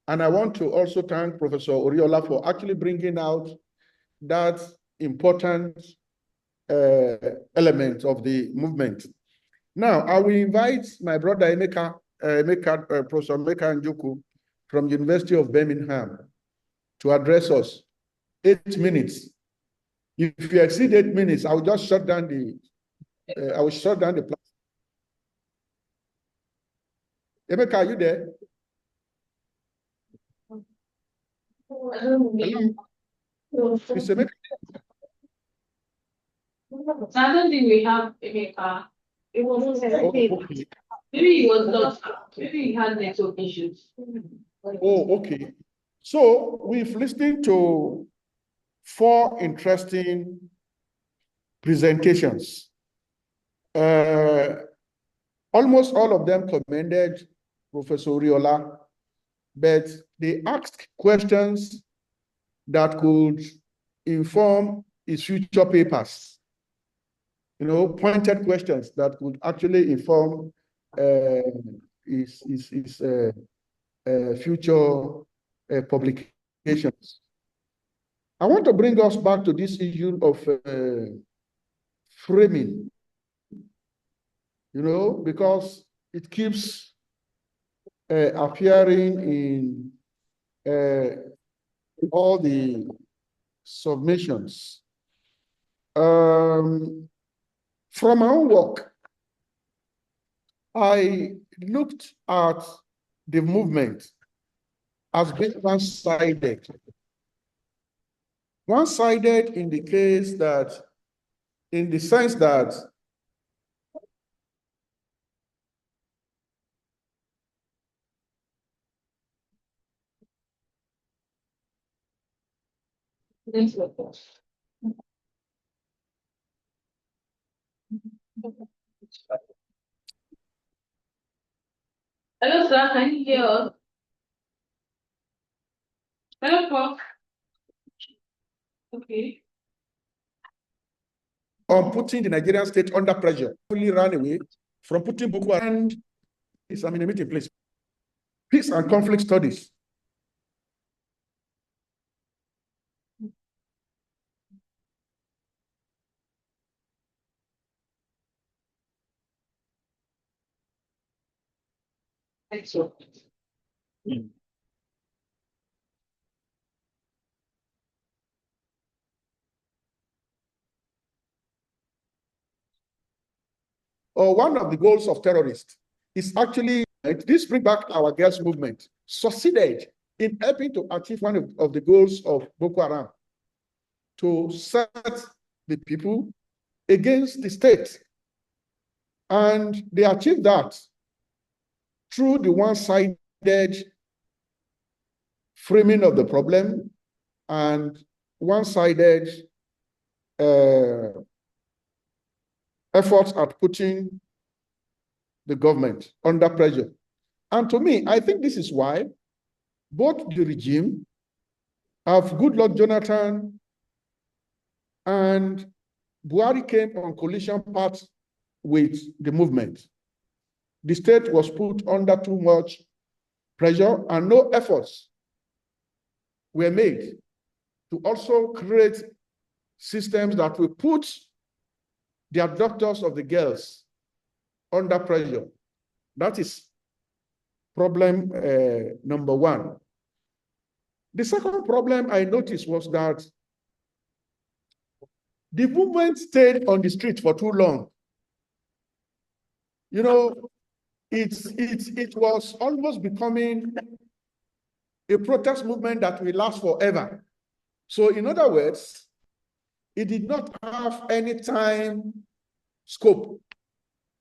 And I want to also thank Professor Oriola for actually bringing out that important element of the movement. Now, I will invite my brother Professor Emeka Njoku from University of Birmingham to address us. 8 minutes. If you exceed 8 minutes, I will just shut down the platform. Emeka, are you there? Hello? Mr. Emeka? I don't think we have Emeka. It was okay. Maybe he was not. Maybe he had network issues. Oh, okay. So we've listened to 4 interesting presentations. Almost all of them commended Professor Oriola, but they asked questions that could inform his future papers. You know, pointed questions that could actually inform his future publications. I want to bring us back to this issue of framing, you know, because it keeps appearing in all the submissions. From my own work, I looked at the movement as being one-sided. One-sided in the case that, in the sense that Hello, sir. Can you hear us? Hello, Prof. Okay. on putting the Nigerian state under pressure, fully ran away from putting Boko Haram is in place. Peace and conflict studies. Excellent. Or one of the goals of terrorists is actually, this Bring Back Our Girls movement succeeded in helping to achieve one of the goals of Boko Haram, to set the people against the state. And they achieved that through the one-sided framing of the problem and one-sided efforts at putting the government under pressure. And to me, I think this is why both the regime of Goodluck Jonathan and Buhari came on coalition path with the movement. The state was put under too much pressure and no efforts were made to also create systems that will put the abductors of the girls under pressure. That is problem number 1. The second problem I noticed was that the movement stayed on the street for too long. You know, it was almost becoming a protest movement that will last forever. So in other words, it did not have any time scope.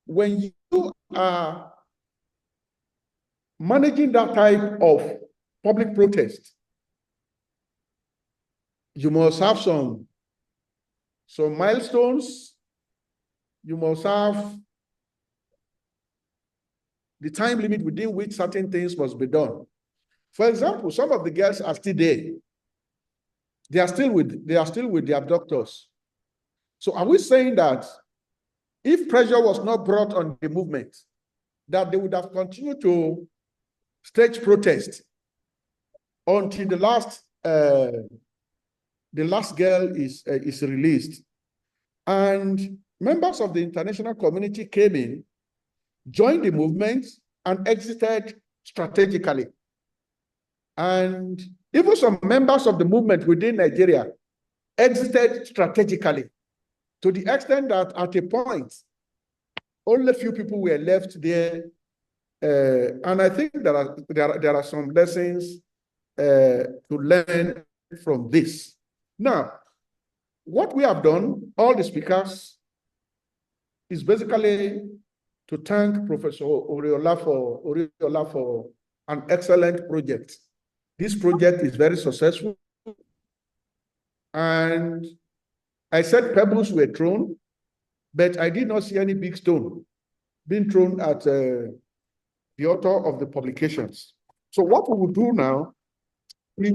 When you are managing that type of public protest, you must have some milestones. You must have the time limit within which certain things must be done. For example, some of the girls are still there. They are still with the abductors. So are we saying that if pressure was not brought on the movement, that they would have continued to stage protest until the last girl is released? And members of the international community came in, joined the movement, and exited strategically. And even some members of the movement within Nigeria exited strategically, to the extent that at a point, only a few people were left there. And I think there are some lessons to learn from this. Now, what we have done, all the speakers, is basically to thank Professor Oriola for an excellent project. This project is very successful. And I said pebbles were thrown, but I did not see any big stone being thrown at the author of the publications. So what we will do now is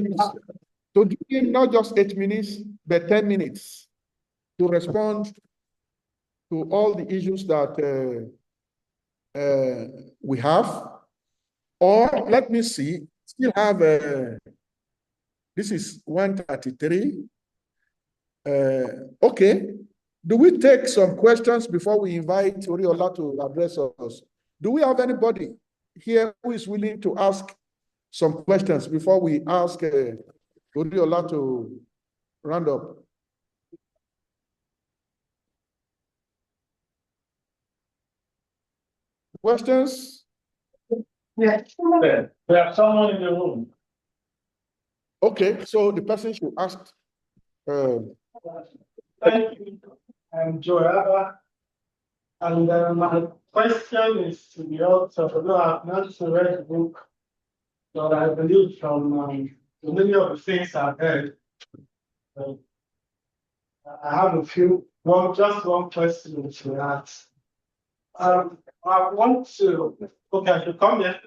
to give him not just 8 minutes, but 10 minutes to respond to all the issues that we have. Or let me see, still have, this is 133. Okay, do we take some questions before we invite Oriola to address us? Do we have anybody here who is willing to ask some questions before we ask Oriola to round up? Questions? Yes. We have someone in the room. Okay, so the person should ask. Thank you. I'm Joyaba. And my question is to the author, although I've not read the book, but I believe from many of the things I've heard, I have just one question to ask. I want to, okay, I should come here.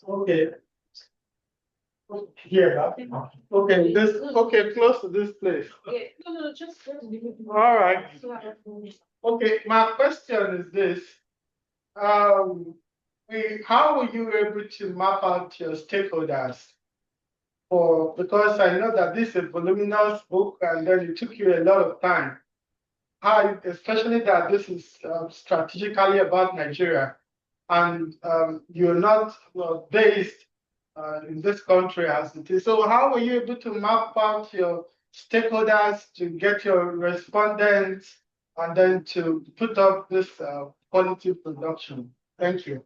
Okay. Here, okay, okay, close to this place. Yeah, no, just. All right. Okay, my question is this. How were you able to map out your stakeholders? Because I know that this is a voluminous book and then it took you a lot of time. How, especially that this is strategically about Nigeria and you're not based in this country as it is. So how were you able to map out your stakeholders to get your respondents and then to put up this quality production? Thank you.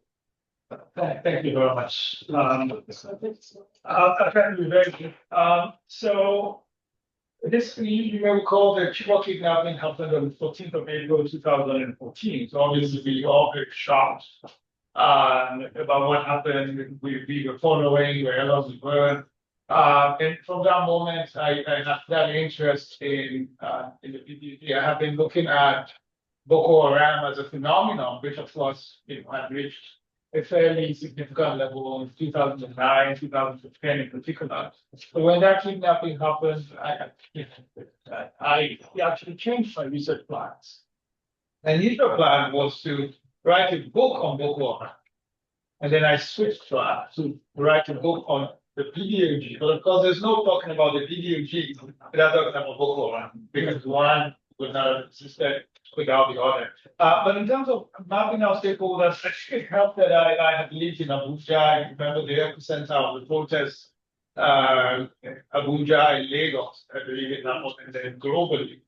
Thank you very much. I'll try to be very quick. So this, you may recall that Chibok kidnapping happened on the 14th of April, 2014. So obviously we all very shocked about what happened. We were following where else we were. And from that moment, I had that interest in the PDP. I have been looking at Boko Haram as a phenomenon, which of course had reached a fairly significant level in 2009, 2010 in particular. But when that kidnapping happened, I actually changed my research plans. My initial plan was to write a book on Boko Haram. And then I switched to write a book on the PDOG. But of course, there's no talking about the PDOG without talking about Boko Haram, because one would not have existed without the other. But in terms of mapping out stakeholders, it helped that I had lived in Abuja. I remember the epicenter of the protests, Abuja and Lagos, I believe it now, and then globally.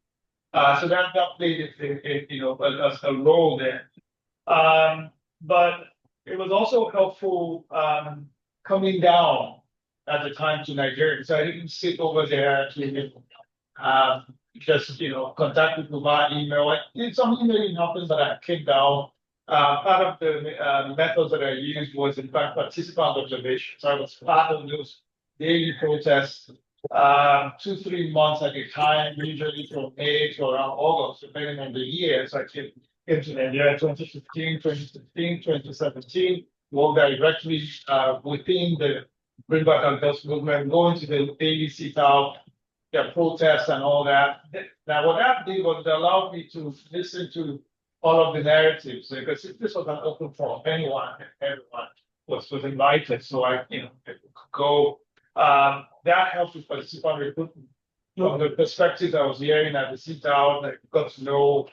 So that played a role there. But it was also helpful coming down at the time to Nigeria. So I didn't sit over there to just contact people via email. I did some emailing happens, but I came down. Part of the methods that I used was in fact participant observation. So I was part of those daily protests, 2-3 months at a time, usually from May to around August, depending on the year. So I came to Nigeria in 2015, 2016, 2017, worked directly within the Bring Back Our Girls movement, going to the daily sit out, their protests and all that. Now, what that did was it allowed me to listen to all of the narratives because this was an open forum. Anyone, everyone was invited, so I could go. That helped with participant recruitment. From the perspectives I was hearing at the sit out, I got to know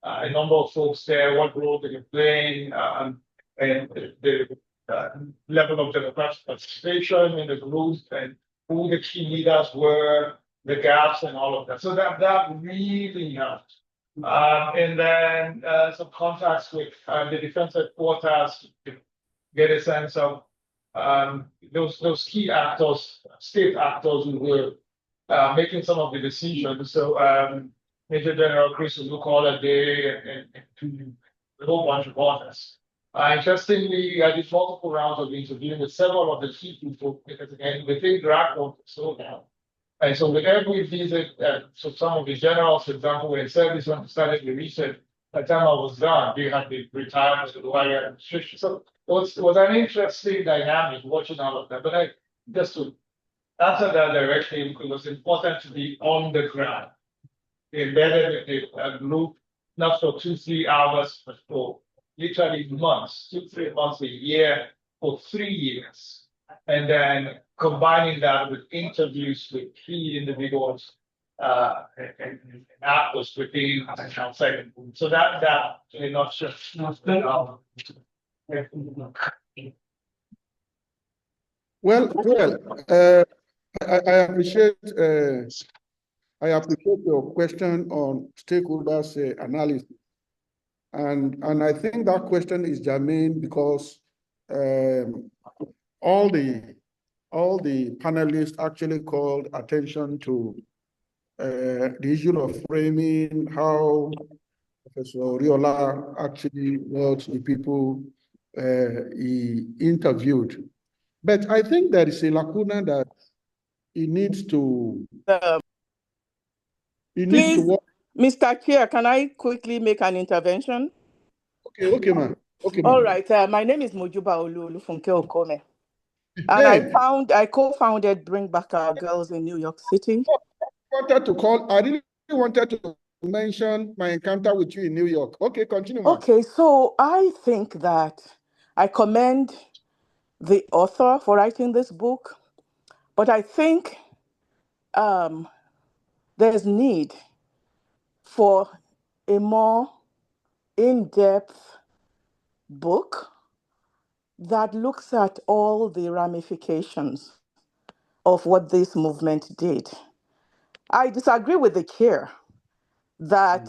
a number of folks there, what role they were playing, and the level of democratic participation in the group, and who the key leaders were, the gaps, and all of that. So that really helped. And then some contacts with the defense headquarters to get a sense of those key actors, state actors who were making some of the decisions. So Major General Chris Olukolade and a whole bunch of others. Interestingly, I did multiple rounds of interviewing with several of the key people because again, the thing dragged on so down. And so with every visit, so some of the generals, for example, were in service when I started the research, by the time I was done, they had the retirement of the warrior administration. So it was an interesting dynamic watching all of that. But just to answer that directly, it was important to be on the ground, embedded in a group, not for 2-3 hours, but for literally months, 2-3 months a year, for 3 years. And then combining that with interviews with key individuals and actors within and outside. So that in a nutshell. I appreciate your question on stakeholders analysis, and I think that question is germane because all the panelists actually called attention to the issue of framing, how Professor Oriola actually was the people he interviewed. But I think there is a lacuna that he needs to. Please, Mr. Chair, can I quickly make an intervention? Okay, ma'am. Okay, All right. My name is Mojuba Olufunke Okome. And I co-founded Bring Back Our Girls in New York City. I really wanted to mention my encounter with you in New York. Okay, continue, ma'am. Okay, so I think that I commend the author for writing this book, but I think there's need for a more in-depth book that looks at all the ramifications of what this movement did. I disagree with the chair that,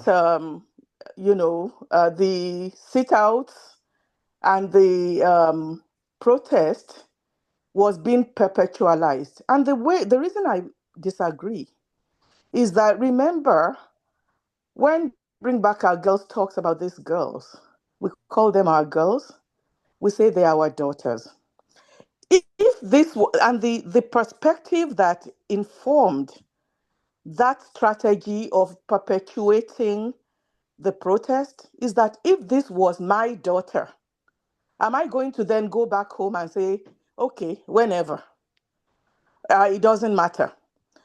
the sit-outs and the protest was being perpetualized. And the reason I disagree is that, remember, when Bring Back Our Girls talks about these girls, we call them our girls, we say they are our daughters. If this, and the perspective that informed that strategy of perpetuating the protest is that if this was my daughter, am I going to then go back home and say, okay, whenever? It doesn't matter.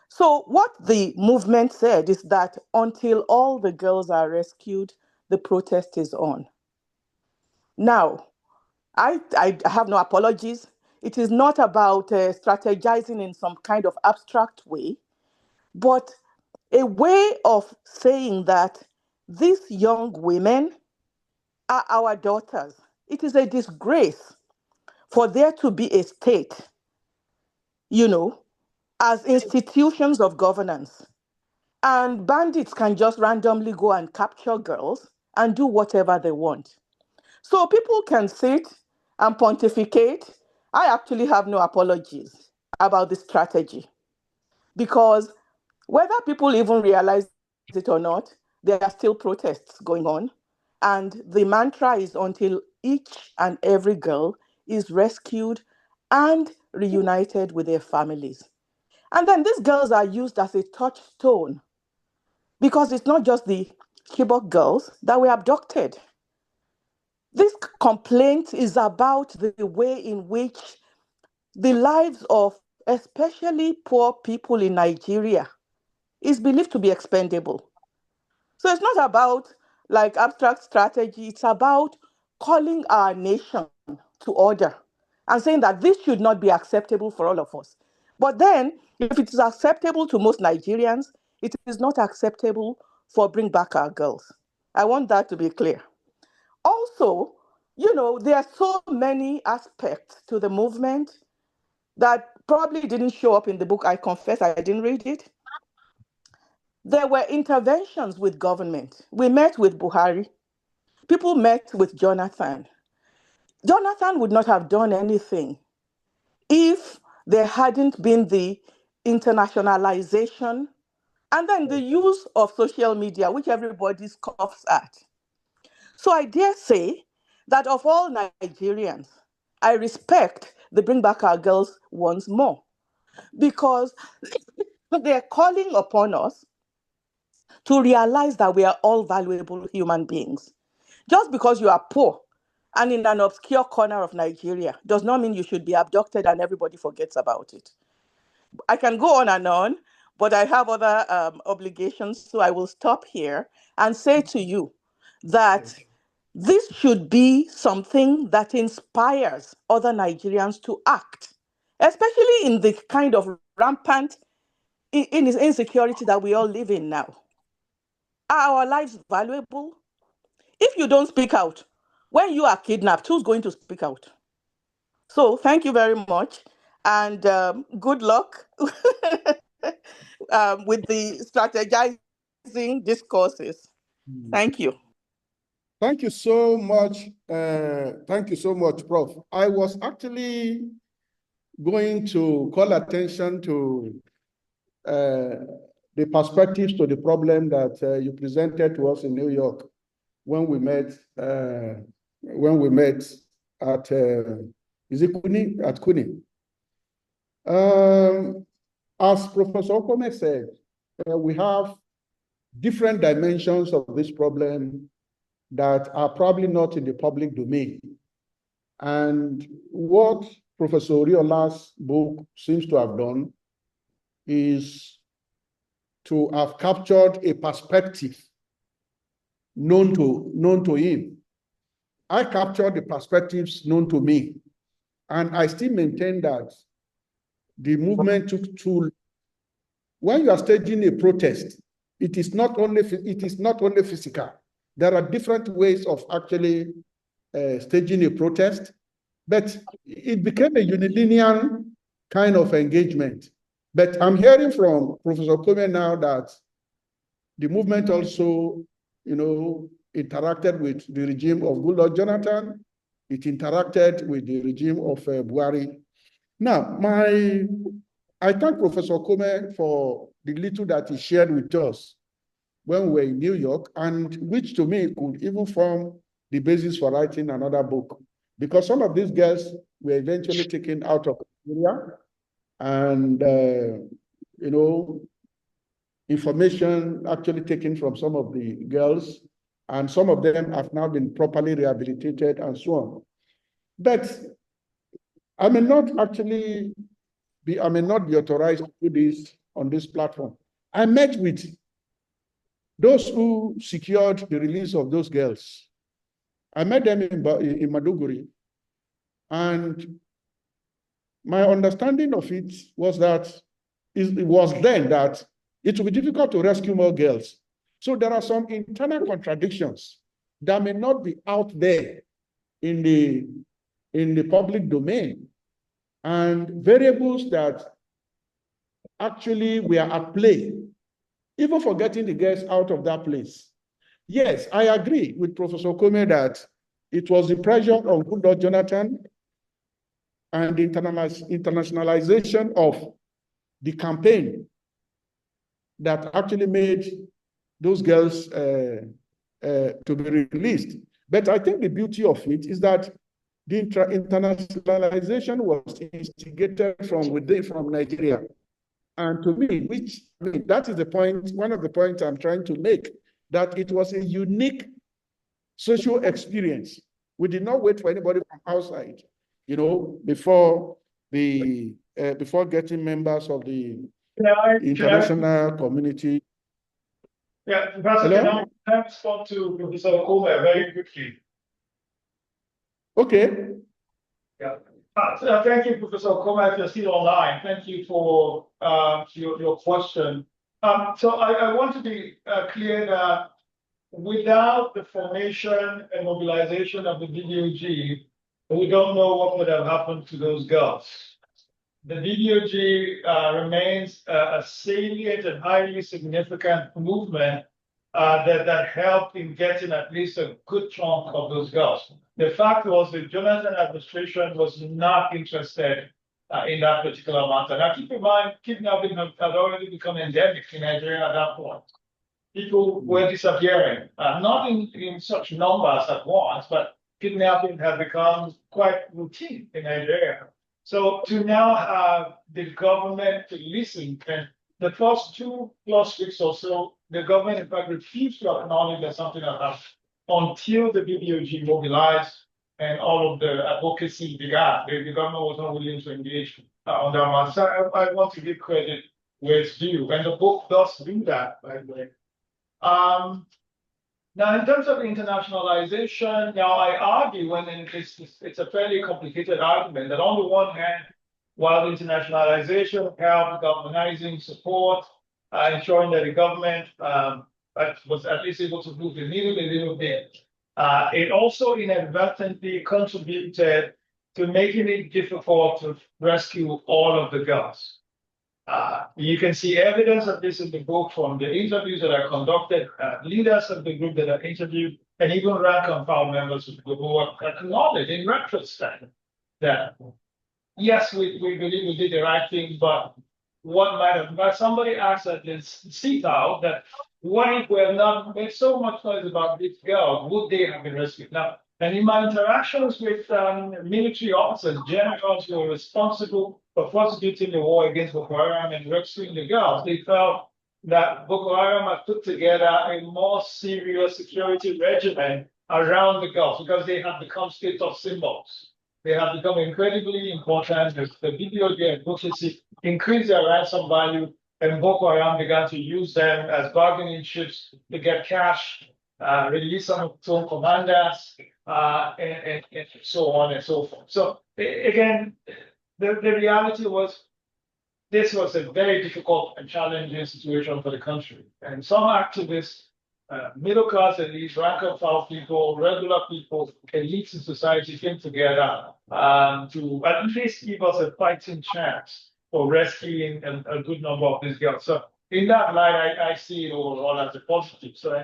So what the movement said is that until all the girls are rescued, the protest is on. Now, I have no apologies. It is not about strategizing in some kind of abstract way, but a way of saying that these young women are our daughters. It is a disgrace for there to be a state, as institutions of governance. And bandits can just randomly go and capture girls and do whatever they want. So people can sit and pontificate. I actually have no apologies about the strategy because whether people even realize it or not, there are still protests going on. And the mantra is until each and every girl is rescued and reunited with their families. And then these girls are used as a touchstone because it's not just the Chibok girls that were abducted. This complaint is about the way in which the lives of especially poor people in Nigeria is believed to be expendable. So it's not about like abstract strategy, it's about calling our nation to order and saying that this should not be acceptable for all of us. But then, if it is acceptable to most Nigerians, it is not acceptable for Bring Back Our Girls. I want that to be clear. Also, there are so many aspects to the movement that probably didn't show up in the book. I confess I didn't read it. There were interventions with government. We met with Buhari. People met with Jonathan. Jonathan would not have done anything if there hadn't been the internationalization and then the use of social media, which everybody scoffs at. So I dare say that of all Nigerians, I respect the Bring Back Our Girls once more because they're calling upon us to realize that we are all valuable human beings. Just because you are poor and in an obscure corner of Nigeria does not mean you should be abducted and everybody forgets about it. I can go on, but I have other obligations, so I will stop here and say to you that this should be something that inspires other Nigerians to act, especially in the kind of rampant insecurity that we all live in now. Are our lives valuable? If you don't speak out, when you are kidnapped, who's going to speak out? So thank you very much, and good luck with the strategizing discourses. Thank you. Thank you so much. Thank you so much, Prof. I was actually going to call attention to the perspectives to the problem that you presented to us in New York when we met at is it Kuni? At Kuni. As Professor Okome said, we have different dimensions of this problem that are probably not in the public domain. And what Professor Oriola's book seems to have done is to have captured a perspective known to him. I captured the perspectives known to me, and I still maintain that the movement took too. When you are staging a protest, it is not only physical. There are different ways of actually staging a protest, but it became a unilinear kind of engagement. But I'm hearing from Professor Kome now that the movement also, interacted with the regime of Goodluck Jonathan. It interacted with the regime of Buhari. Now, I thank Professor Kome for the little that he shared with us when we were in New York, and which to me could even form the basis for writing another book. Because some of these girls were eventually taken out of Nigeria, and information actually taken from some of the girls, and some of them have now been properly rehabilitated and so on. But I may not be authorized to do this on this platform. I met with those who secured the release of those girls. I met them in Maduguri, and my understanding of it was that it was then that it will be difficult to rescue more girls. So there are some internal contradictions that may not be out there in the public domain, and variables that actually were at play, even for getting the girls out of that place. Yes, I agree with Professor Kome that it was the pressure on Goodluck Jonathan and the internationalization of the campaign that actually made those girls to be released. But I think the beauty of it is that the internationalization was instigated from within, from Nigeria. And to me, that is the point, one of the points I'm trying to make, that it was a unique social experience. We did not wait for anybody from outside, before the before getting members of the Can international community. Yeah, Professor, can I respond to Professor Okome very quickly? Okay. Yeah. Thank you, Professor Okome, if you're still online. Thank you for your question. So I want to be clear that without the formation and mobilization of the DDOG, we don't know what would have happened to those girls. The DDOG remains a salient and highly significant movement that helped in getting at least a good chunk of those girls. The fact was the Jonathan administration was not interested in that particular matter. Now keep in mind, kidnapping had already become endemic in Nigeria at that point. People were disappearing, not in such numbers at once, but kidnapping had become quite routine in Nigeria. So to now have the government to listen, and the first 2+ weeks or so, the government in fact refused to acknowledge that something had happened until the BBOG mobilized and all of the advocacy began. The government was not willing to engage on that matter. So I want to give credit where it's due, and the book does do that, by the way. Now, in terms of internationalization, now I argue when it's a fairly complicated argument that on the one hand, while internationalization helped galvanizing support, ensuring that the government was at least able to move the needle a little bit, it also inadvertently contributed to making it difficult to rescue all of the girls. You can see evidence of this in the book from the interviews that are conducted, leaders of the group that are interviewed, and even rank and file members of the group who are acknowledged in retrospect that, yes, we believe we did the right thing, but what might have, but somebody asked at this seat out that what if we have not made so much noise about this girl, would they have been rescued? Now, and in my interactions with military officers, generals who were responsible for prosecuting the war against Boko Haram and rescuing the girls, they felt that Boko Haram had put together a more serious security regimen around the girls because they have become status symbols. They have become incredibly important. The BBOG advocacy increased their ransom value, and Boko Haram began to use them as bargaining chips to get cash, release some of its own commanders, and so on and so forth. So again, the reality was this was a very difficult and challenging situation for the country. And some activists, middle class elites, rank and file people, regular people, elites in society came together to at least give us a fighting chance for rescuing a good number of these girls. So in that light, I see it overall as a positive. So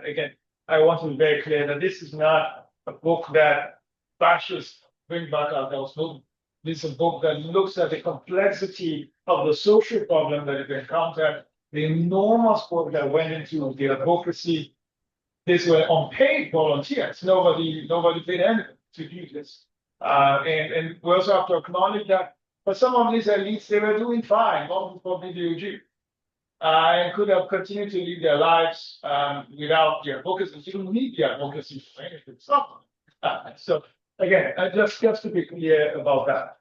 again, I want to be very clear that this is not a book that bashes bring back our girls movement. This is a book that looks at the complexity of the social problem that it encountered, the enormous work that went into the advocacy. These were unpaid volunteers. Nobody paid anything to do this. And we also have to acknowledge that for some of these elites, they were doing fine, long before BDOG, and could have continued to live their lives without the advocacy. You don't need the advocacy for anything. So again, just to be clear about that.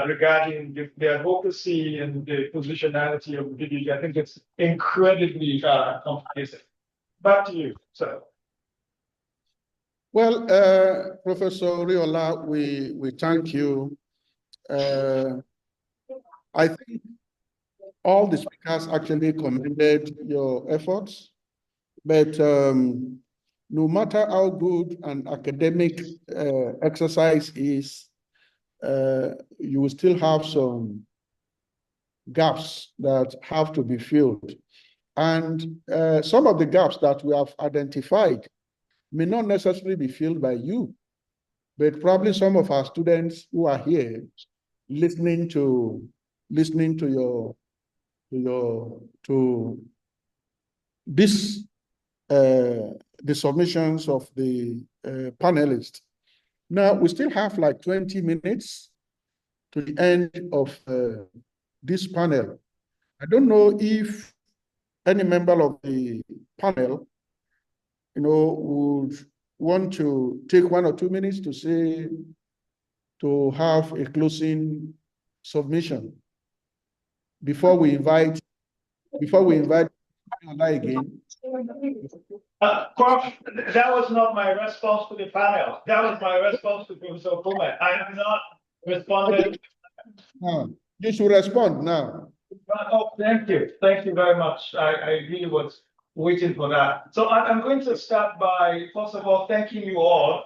Regarding the advocacy and the positionality of the BDOG, I think it's incredibly complicated. Back to you, sir. Well, Professor Oriola, we thank you. I think all the speakers actually commended your efforts, but no matter how good an academic exercise is, you will still have some gaps that have to be filled. And some of the gaps that we have identified may not necessarily be filled by you, but probably some of our students who are here listening to this the submissions of the panelists. Now we still have like 20 minutes to the end of this panel. I don't know if any member of the panel, would want to take 1 or 2 minutes to have a closing submission before we invite Oriola again. Prof, that was not my response to the panel. That was my response to Professor Kume. I am not responding. Now, you should respond now. Oh, thank you. Thank you very much. I really was waiting for that. So I'm going to start by, first of all, thanking you all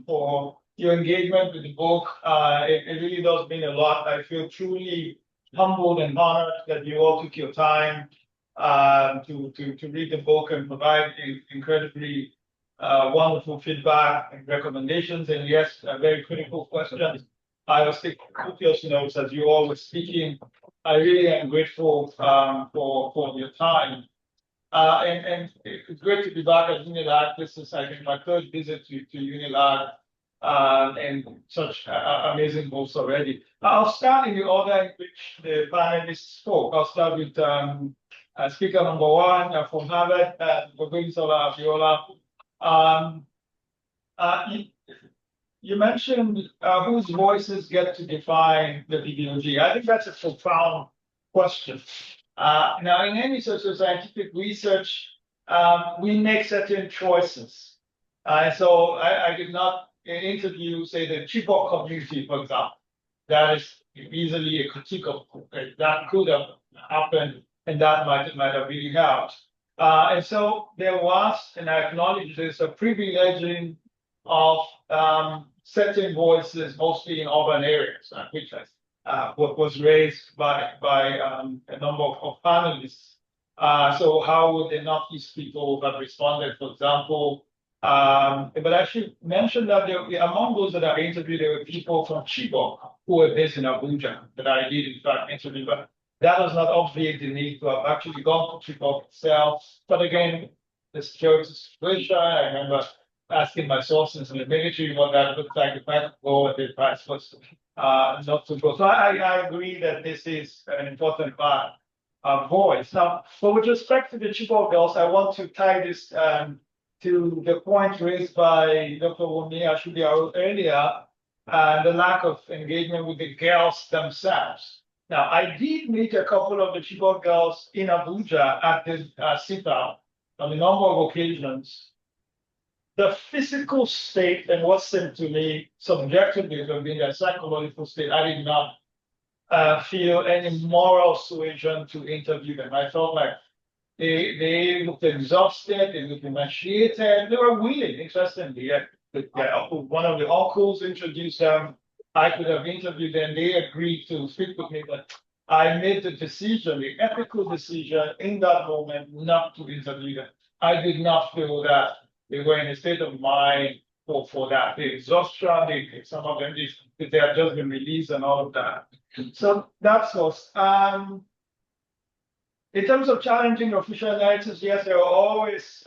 for your engagement with the book. It really does mean a lot. I feel truly humbled and honored that you all took your time to read the book and provide incredibly wonderful feedback and recommendations. And yes, very critical questions. I was taking copious notes as you all were speaking. I really am grateful for your time. And it's great to be back at UNILAG. This is, I think, my third visit to UNILAG, and such amazing books already. I'll start in the order in which the panelists spoke. I'll start with speaker number one from Harvard, Professor Oriola. You mentioned whose voices get to define the BBOG. I think that's a profound question. Now, in any sort of scientific research, we make certain choices. So I did not interview, say, the Chibok community, for example. That is easily a critique of that could have happened, and that might have really helped. And so there was, and I acknowledge this, a privileging of certain voices, mostly in urban areas, which was raised by a number of panelists. So how would the Northeast people have responded, for example? But I should mention that among those that I interviewed, there were people from Chibok who were based in Abuja that I did, in fact, interview. But that does not obviate the need to have actually gone to Chibok itself. But again, the security situation, I remember asking my sources in the military what that looked like if I could go, and the advice was not to go. So I agree that this is an important part of voice. Now, but with respect to the Chibok girls, I want to tie this to the point raised by Dr. Wumi Ashudia earlier, the lack of engagement with the girls themselves. Now, I did meet a couple of the Chibok girls in Abuja at the CIPA on a number of occasions. The physical state and what seemed to me subjectively to have been their psychological state, I did not feel any moral suasion to interview them. I felt like they looked exhausted, they looked emaciated, they were willing, interestingly. One of the uncles introduced them. I could have interviewed them. They agreed to speak with me, but I made the decision, the ethical decision in that moment not to interview them. I did not feel that they were in a state of mind for that. The exhaustion, some of them, they had just been released and all of that. So that's us. In terms of challenging official narratives, yes, there are always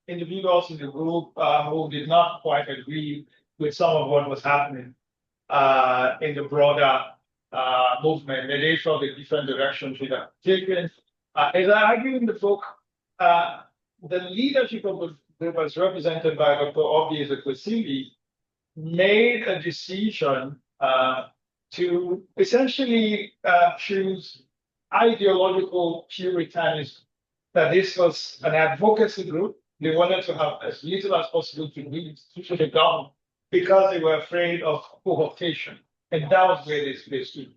individuals in the group who did not quite agree with some of what was happening in the broader movement. They felt a different direction should have taken. As I argue in the book, the leadership of the group, as represented by Dr. Obi Ezekwesili, made a decision to essentially choose ideological puritanism, that this was an advocacy group. They wanted to have as little as possible to do to the government because they were afraid of cooptation. And that was where they stood.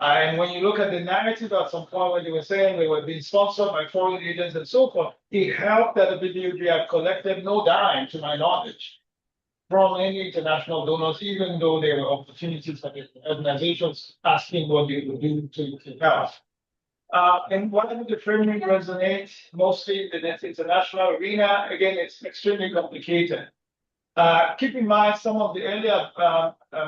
And when you look at the narrative at some point when they were saying they were being sponsored by foreign agents and so forth, it helped that the BBUG had collected no dime, to my knowledge, from any international donors, even though there were opportunities for the organizations asking what they would do to help. And why did the framing resonate mostly in the international arena? Again, it's extremely complicated. Keep in mind some of the earlier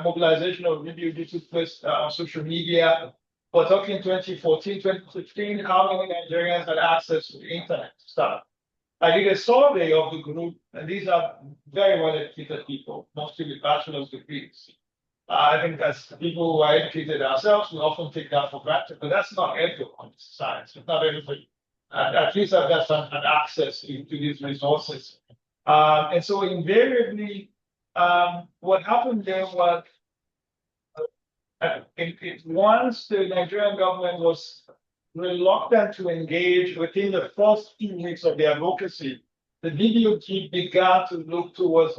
mobilization of BBUG took place on social media. We're talking 2014, 2015, how many Nigerians had access to the internet stuff. I did a survey of the group, and these are very well educated people, mostly with bachelor's degrees. I think as people who are educated ourselves, we often take that for granted, but that's not everyone in science. It's not everybody. At least I've got some access to these resources. And so invariably, what happened there was Once the Nigerian government was reluctant to engage within the first few weeks of the advocacy, the DDOG began to look towards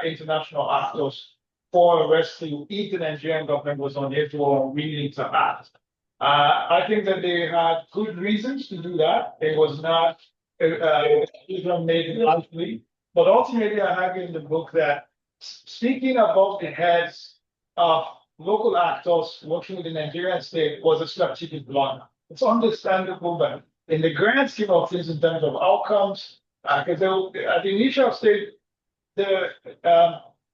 international actors for rescue if the Nigerian government was unable or willing to act. I think that they had good reasons to do that. It was not a decision made lightly, but ultimately I argue in the book that speaking above the heads of local actors working with the Nigerian state was a strategic blunder. It's understandable, but in the grand scheme of things, in terms of outcomes, because at the initial stage, the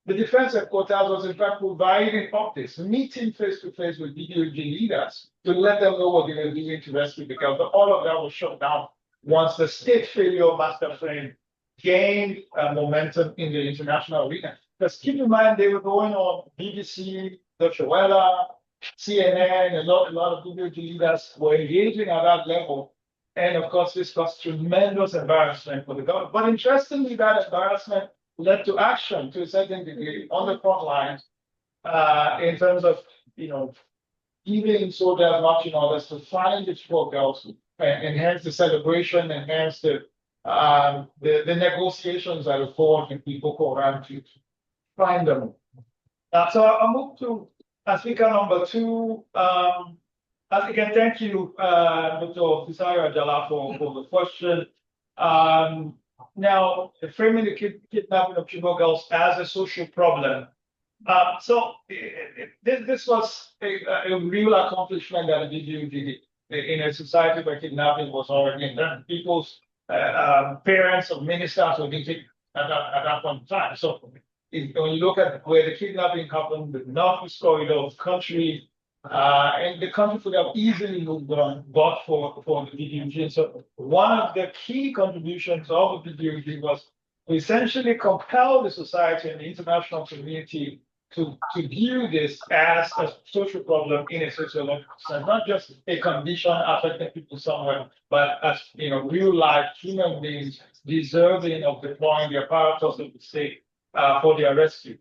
defense headquarters was in fact providing updates, meeting face to face with DDOG leaders to let them know what they were doing to rescue the girls. But all of that was shut down once the state failure master plan gained momentum in the international arena. Because keep in mind, they were going on BBC, Oriola, CNN, a lot of DDOG leaders were engaging at that level. And of course, this caused tremendous embarrassment for the government. But interestingly, that embarrassment led to action to a certain degree on the front lines in terms of, giving soldiers marching orders to find the poor girls, and hence the celebration, and hence the negotiations that are formed in Boko Haram to find them. So I'll move to speaker number 2. Again, thank you, Dr. Fisayo Ajala, for the question. Now, framing the kidnapping of Chibok girls as a social problem. So this was a real accomplishment that the DDU did in a society where kidnapping was already done. People's parents of ministers were being taken at that point in time. So when you look at where the kidnapping happened, the northeast corridor of the country, and the country could have easily moved on, but for the DDUG. So one of the key contributions of the DDUG was to essentially compel the society and the international community to view this as a social problem in a sociological sense, not just a condition affecting people somewhere, but as real life human beings deserving of deploying the apparatus of the state for their rescue.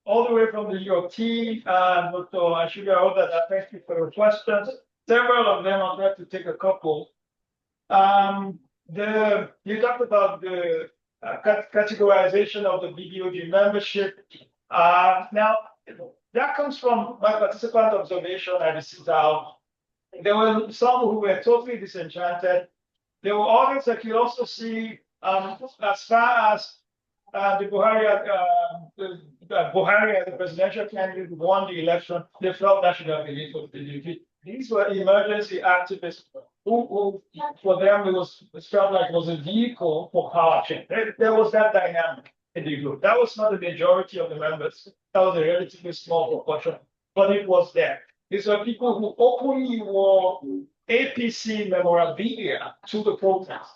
All the way from the UOT, Dr. Ashuga, thank you for your questions. Several of them, I'd like to take a couple. You talked about the categorization of the BDOG membership. Now, that comes from my participant observation at the sit-out. There were some who were totally disenchanted. There were others that could also see, as far as the Buhari, the presidential candidate who won the election, they felt that should have been it for the BDOG. These were emergency activists who for them, it felt like it was a vehicle for power change. There was that dynamic in the group. That was not the majority of the members. That was a relatively small proportion, but it was there. These were people who openly wore APC memorabilia to the protest,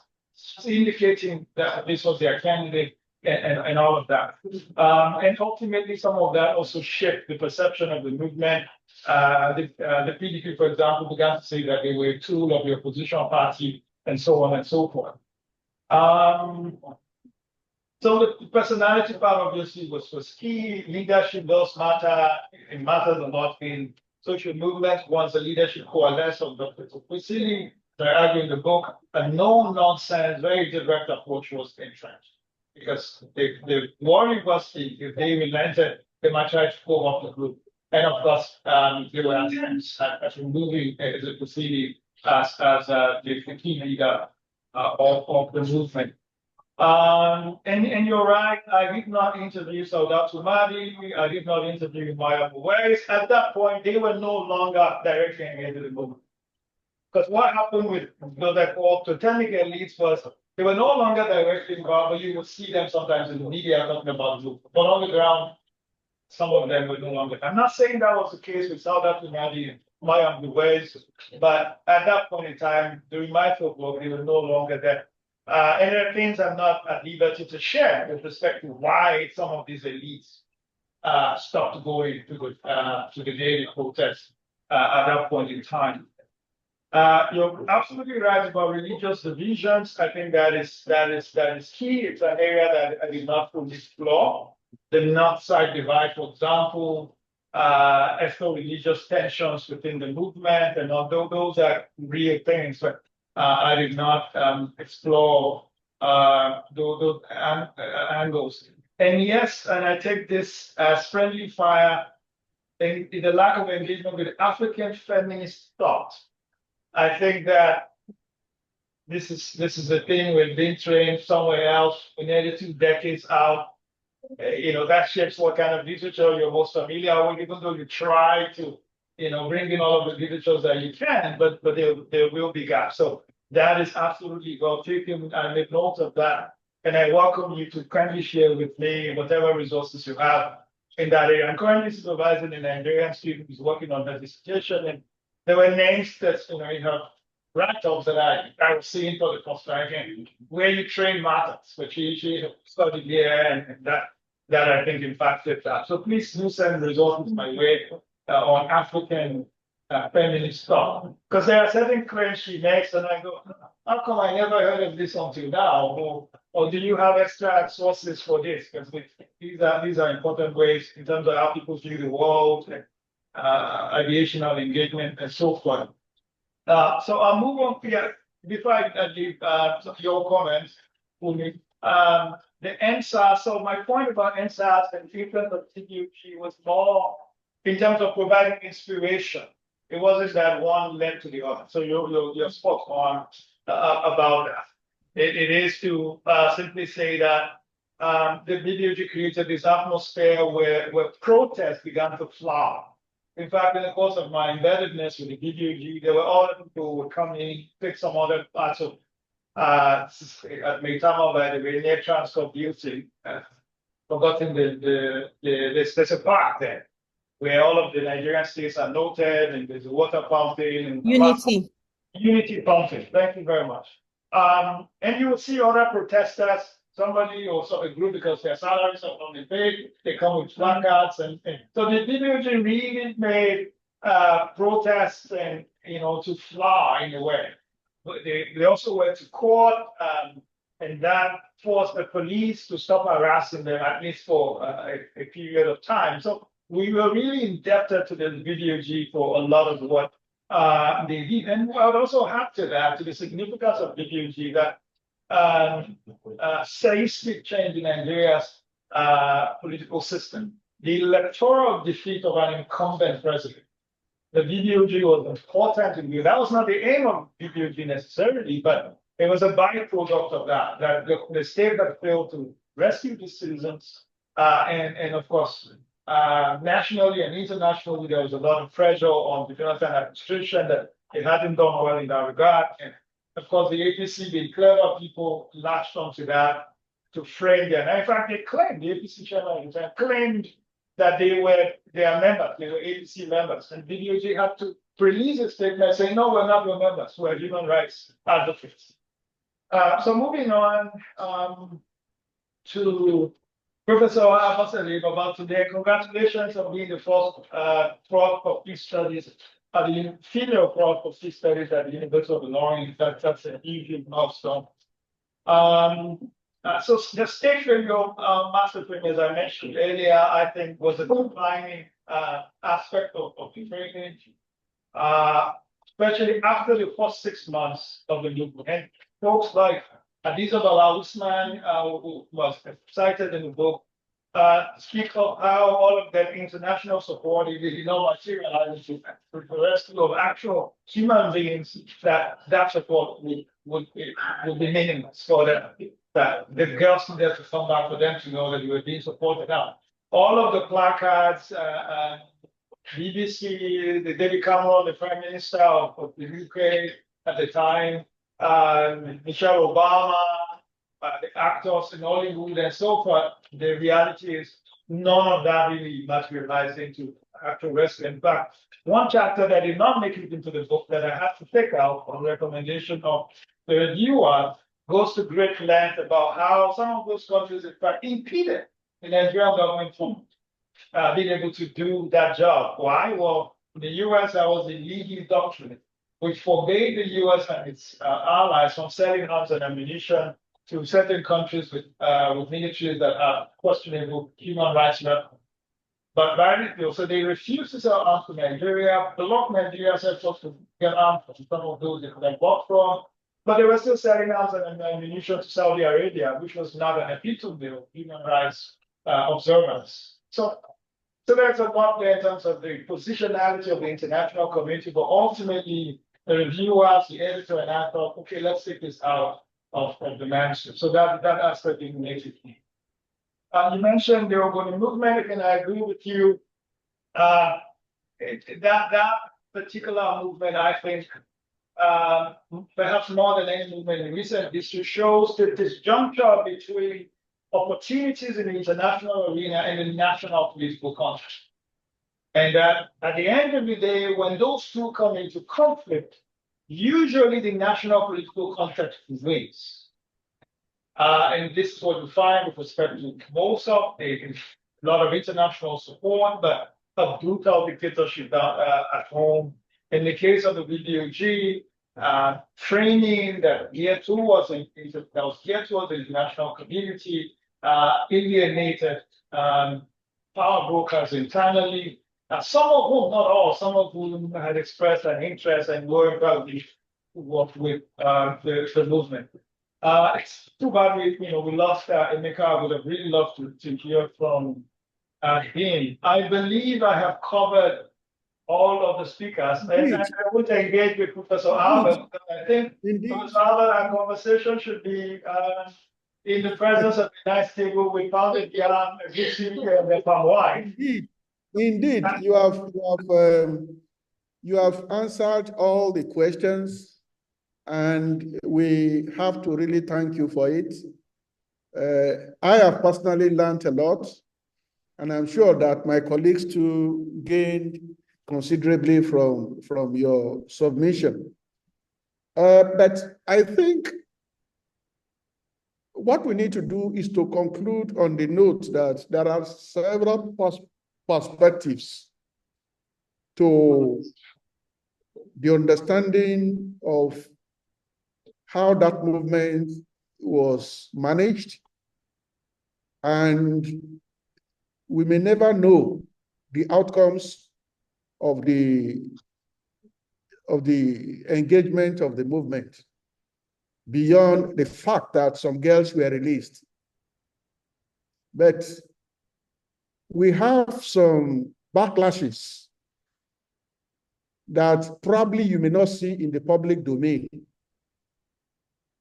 indicating that this was their candidate and all of that. And ultimately, some of that also shaped the perception of the movement. The PDP, for example, began to say that they were a tool of the opposition party, and so on and so forth. So the personality part obviously was key. Leadership does matter. It matters a lot in social movements. Once the leadership coalesces of Dr. Tufusili, I argue in the book, a no-nonsense, very direct approach was entrenched. Because the worry was if they relented, they might try to pull off the group. And of course, there were attempts at removing the Tufusili as the key leader of the movement. And you're right, I did not interview Saudatu Madi, I did not interview Maya Buwais. At that point, they were no longer directly engaged in the movement. Because what happened with the totemic elites was they were no longer directly involved, but you would see them sometimes in the media talking about the group. But on the ground, some of them were no longer. I'm not saying that was the case with Saudatu Madi and Maya Buwais, but at that point in time, during my folklore, they were no longer there. And there are things I'm not at liberty to share with respect to why some of these elites stopped going to the daily protests at that point in time. You're absolutely right about religious divisions. I think that is key. It's an area that I did not fully explore. The North Side divide, for example, ethno-religious tensions within the movement, and although those are real things, but I did not explore those angles. And yes, and I take this as friendly fire in the lack of engagement with African feminist thought. I think that this is a thing we've been trained somewhere else. We're nearly 2 decades out. That shapes what kind of literature you're most familiar with, even though you try to, bring in all of the literatures that you can, but there will be gaps. So that is absolutely well taken. I make note of that. And I welcome you to kindly share with me whatever resources you have in that area. I'm currently supervising a Nigerian student who's working on that dissertation, and there were names that, you have write-ups that I was seeing for the first time again, where you train matters, which she studied here, and that I think impacted that. So please do send resources my way on African feminist thought, because there are certain claims she makes, and I go, how come I never heard of this until now? Or do you have extra sources for this? Because these are important ways in terms of how people view the world, ideational engagement, and so forth. So I'll move on here before I leave your comments, Umi. The NSAS, so my point about NSAS and different of TUG was more in terms of providing inspiration. It wasn't that one led to the other. So you're spot on about that. It is to simply say that the BBOG created this atmosphere where protests began to flower. In fact, in the course of my embeddedness with the BBOG, there were other people who would come in, take some other parts of at Maitama, by the way, near Transcorp Beauty. Forgotten there's a park there where all of the Nigerian states are noted, and there's a water fountain. And Unity fountain. Thank you very much. And you will see other protesters, somebody or a group, because their salaries are only paid, they come with placards, and so the BBOG really made protests and to fly in a way. But they also went to court, and that forced the police to stop harassing them, at least for a period of time. So we were really indebted to the BBOG for a lot of what they did. And I would also add to that, to the significance of BBOG, that seismic change in Nigeria's political system, the electoral defeat of an incumbent president. The BBOG was important in view. That was not the aim of BBOG necessarily, but it was a byproduct of that the state that failed to rescue the citizens, and of course, nationally and internationally, there was a lot of pressure on the Jonathan administration that it hadn't done well in that regard. And of course, the APC, being clever people, latched onto that to frame them. And in fact, they claimed, the APC chairman claimed that they were their members, they were APC members. And BBOG had to release a statement saying, no, we're not your members, we're human rights advocates. So moving on to Professor Advocacy about today. Congratulations on being the first prof of peace studies at the female prof of peace studies at the University of Illinois. That's a huge milestone. So the state radio master training, as I mentioned earlier, I think was a defining aspect of the training, especially after the first 6 months of the movement. And folks like Adiza Bala Usman, who was cited in the book, speak of how all of that international support did not materialize to the rest of actual human beings, that support would be meaningless for them. That the girls needed to come back for them to know that you were being supported out. All of the placards, BBC, the David Cameron, the Prime Minister of the UK at the time, Michelle Obama, the actors in Hollywood and so forth, the reality is none of that really materialized into actual rescue. In fact, one chapter that did not make it into the book that I had to take out on recommendation of the reviewer goes to great length about how some of those countries, in fact, impeded the Nigerian government from being able to do that job. Why? Well, in the US, there was a legal doctrine which forbade the US and its allies from selling arms and ammunition to certain countries with militaries that are questionable human rights But so they refused to sell arms to Nigeria, blocked Nigeria efforts to get arms from some of those they could have bought from, but they were still selling arms and ammunition to Saudi Arabia, which was not an applicable human rights observance. So there's a lot there in terms of the positionality of the international community, but ultimately the reviewers, the editor, and I thought, okay, let's take this out of the manuscript. So that aspect didn't make it. You mentioned the Ogoni movement, and I agree with you. That particular movement, I think, perhaps more than any movement in recent history, shows the disjuncture between opportunities in the international arena and the national political context. And that at the end of the day, when those two come into conflict, usually the national political context wins. And this is what we find with respect to MOSOP. There's a lot of international support, but a brutal dictatorship at home. In the case of the VDOG, training that geared towards the international community, alienated power brokers internally. Some of whom, not all, some of whom had expressed an interest and were involved to work with the movement. It's too bad we lost Emeka. I would have really loved to hear from him. I believe I have covered all of the speakers. And I would engage with Professor Albert. I think Professor Albert, our conversation should be in the presence of a nice table with pounded yam, gipsy, and palm wine. Indeed, you have answered all the questions, and we have to really thank you for it. I have personally learned a lot, and I'm sure that my colleagues too gained considerably from your submission. But I think what we need to do is to conclude on the note that there are several perspectives to the understanding of how that movement was managed, and we may never know the outcomes of the engagement of the movement beyond the fact that some girls were released. But we have some backlashes that probably you may not see in the public domain.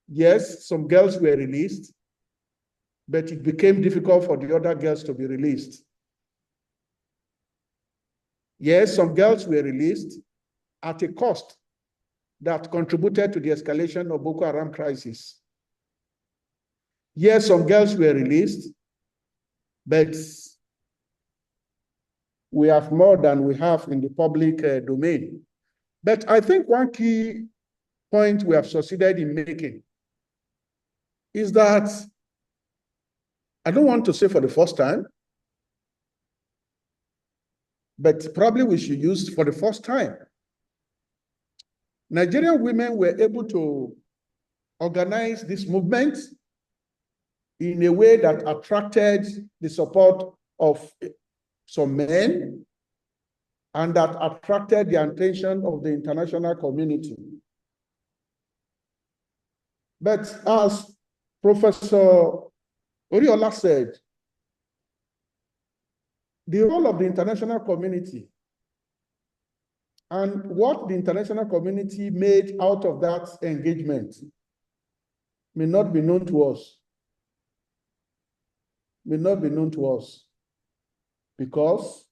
Yes, some girls were released, but it became difficult for the other girls to be released. Yes, some girls were released at a cost that contributed to the escalation of Boko Haram crisis. Yes, some girls were released, but we have more than we have in the public domain. But I think one key point we have succeeded in making is that, I don't want to say for the first time, but probably we should use for the first time. Nigerian women were able to organize this movement in a way that attracted the support of some men and that attracted the attention of the international community. But as Professor Oriola said, the role of the international community and what the international community made out of that engagement may not be known to us. May not be known to us. Because,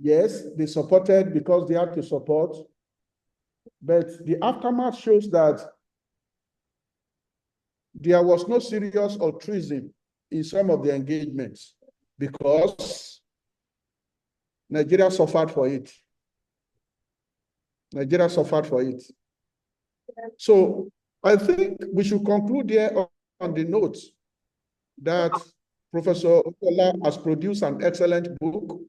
yes, they supported because they had to support, but the aftermath shows that there was no serious altruism in some of the engagements because Nigeria suffered for it. Nigeria suffered for it. So I think we should conclude here on the note that Professor Oriola has produced an excellent book.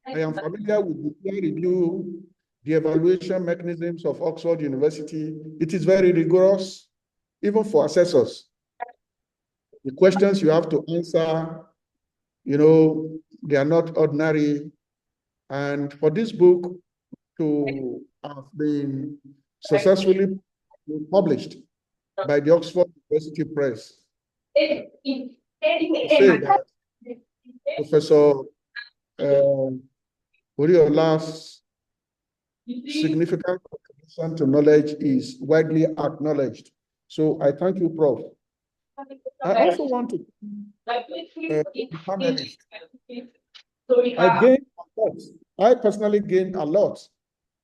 I am familiar with the peer review, the evaluation mechanisms of Oxford University. It is very rigorous, even for assessors. The questions you have to answer they are not ordinary. And for this book to have been successfully published by the Oxford University Press, to say that Professor Oriola's significant contribution to knowledge is widely acknowledged. So I thank you, Prof. I also want to the panelists. I personally gained a lot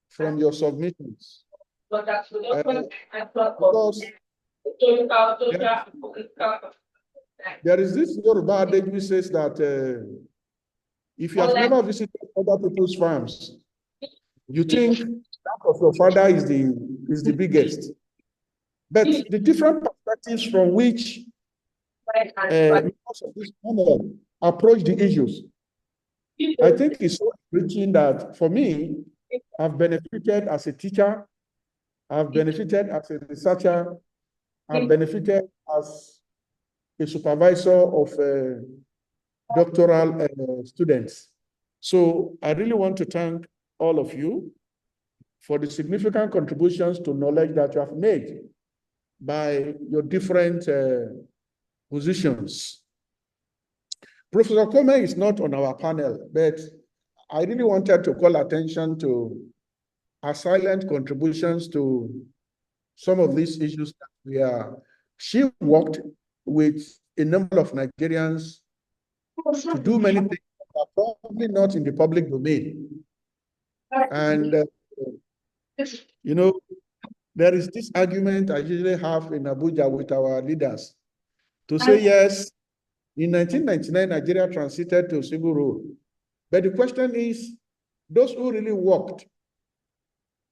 from your submissions. Because there is this Yoruba adage which says that if you have never visited other people's farms, you think that of your father is the biggest. But the different perspectives from which members of this panel approach the issues, I think it's so enriching that for me, I've benefited as a teacher, I've benefited as a researcher, I've benefited as a supervisor of doctoral students. So I really want to thank all of you for the significant contributions to knowledge that you have made by your different positions. Professor Kome is not on our panel, but I really wanted to call attention to her silent contributions to some of these issues that we are. She worked with a number of Nigerians to do many things that are probably not in the public domain. And, there is this argument I usually have in Abuja with our leaders to say, yes, in 1999, Nigeria transited to civil rule. But the question is, those who really worked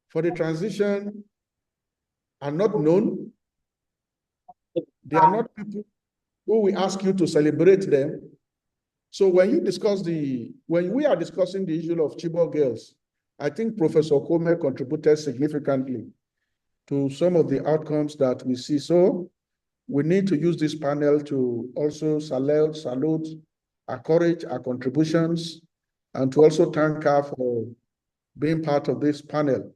for the transition are not known. They are not people who we ask you to celebrate them. So when we are discussing the issue of Chibok girls, I think Professor Kome contributed significantly to some of the outcomes that we see. So we need to use this panel to also salute, encourage our contributions, and to also thank her for being part of this panel.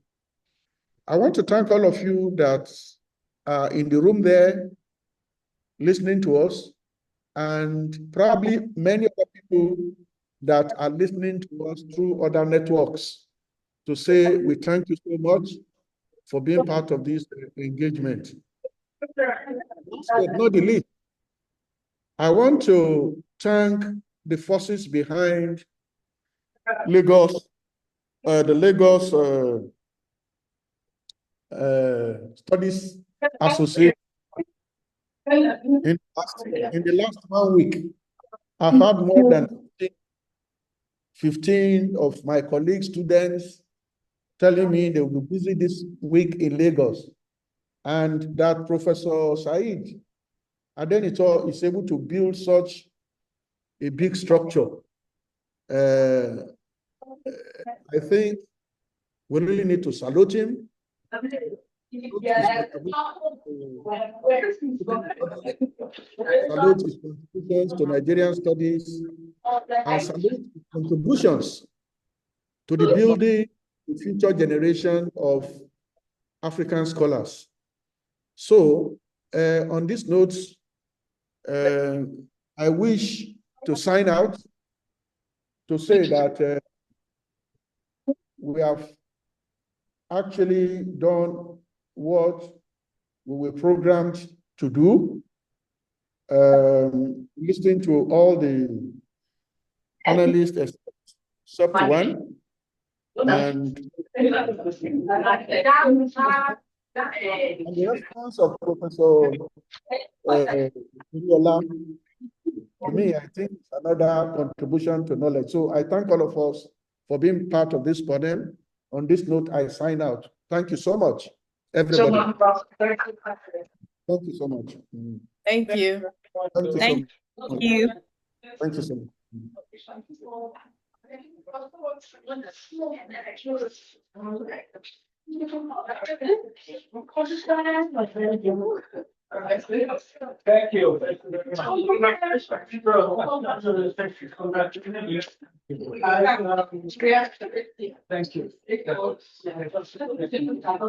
I want to thank all of you that are in the room there listening to us, and probably many other people that are listening to us through other networks, to say we thank you so much for being part of this engagement. Last but not the least, I want to thank the forces behind Lagos, the Lagos Studies Association. In the last 1 week, I've had more than 15 of my colleagues, students, telling me they will be busy this week in Lagos, and that Professor Said Adenito is able to build such a big structure. I think we really need to salute him. Salute his contributions to Nigerian studies, and salute his contributions to the building the future generation of African scholars. So, on this note, I wish to sign out to say that we have actually done what we were programmed to do, listening to all the panelists except one, and the response of Professor Oriola, to me, I think it's another contribution to knowledge. So I thank all of us for being part of this panel. On this note, I sign out. Thank you so much, everybody. Thank you so much. Thank you. Thank you so much. Thank you. Thank you so much. Thank you. Thank you very much. Thank you.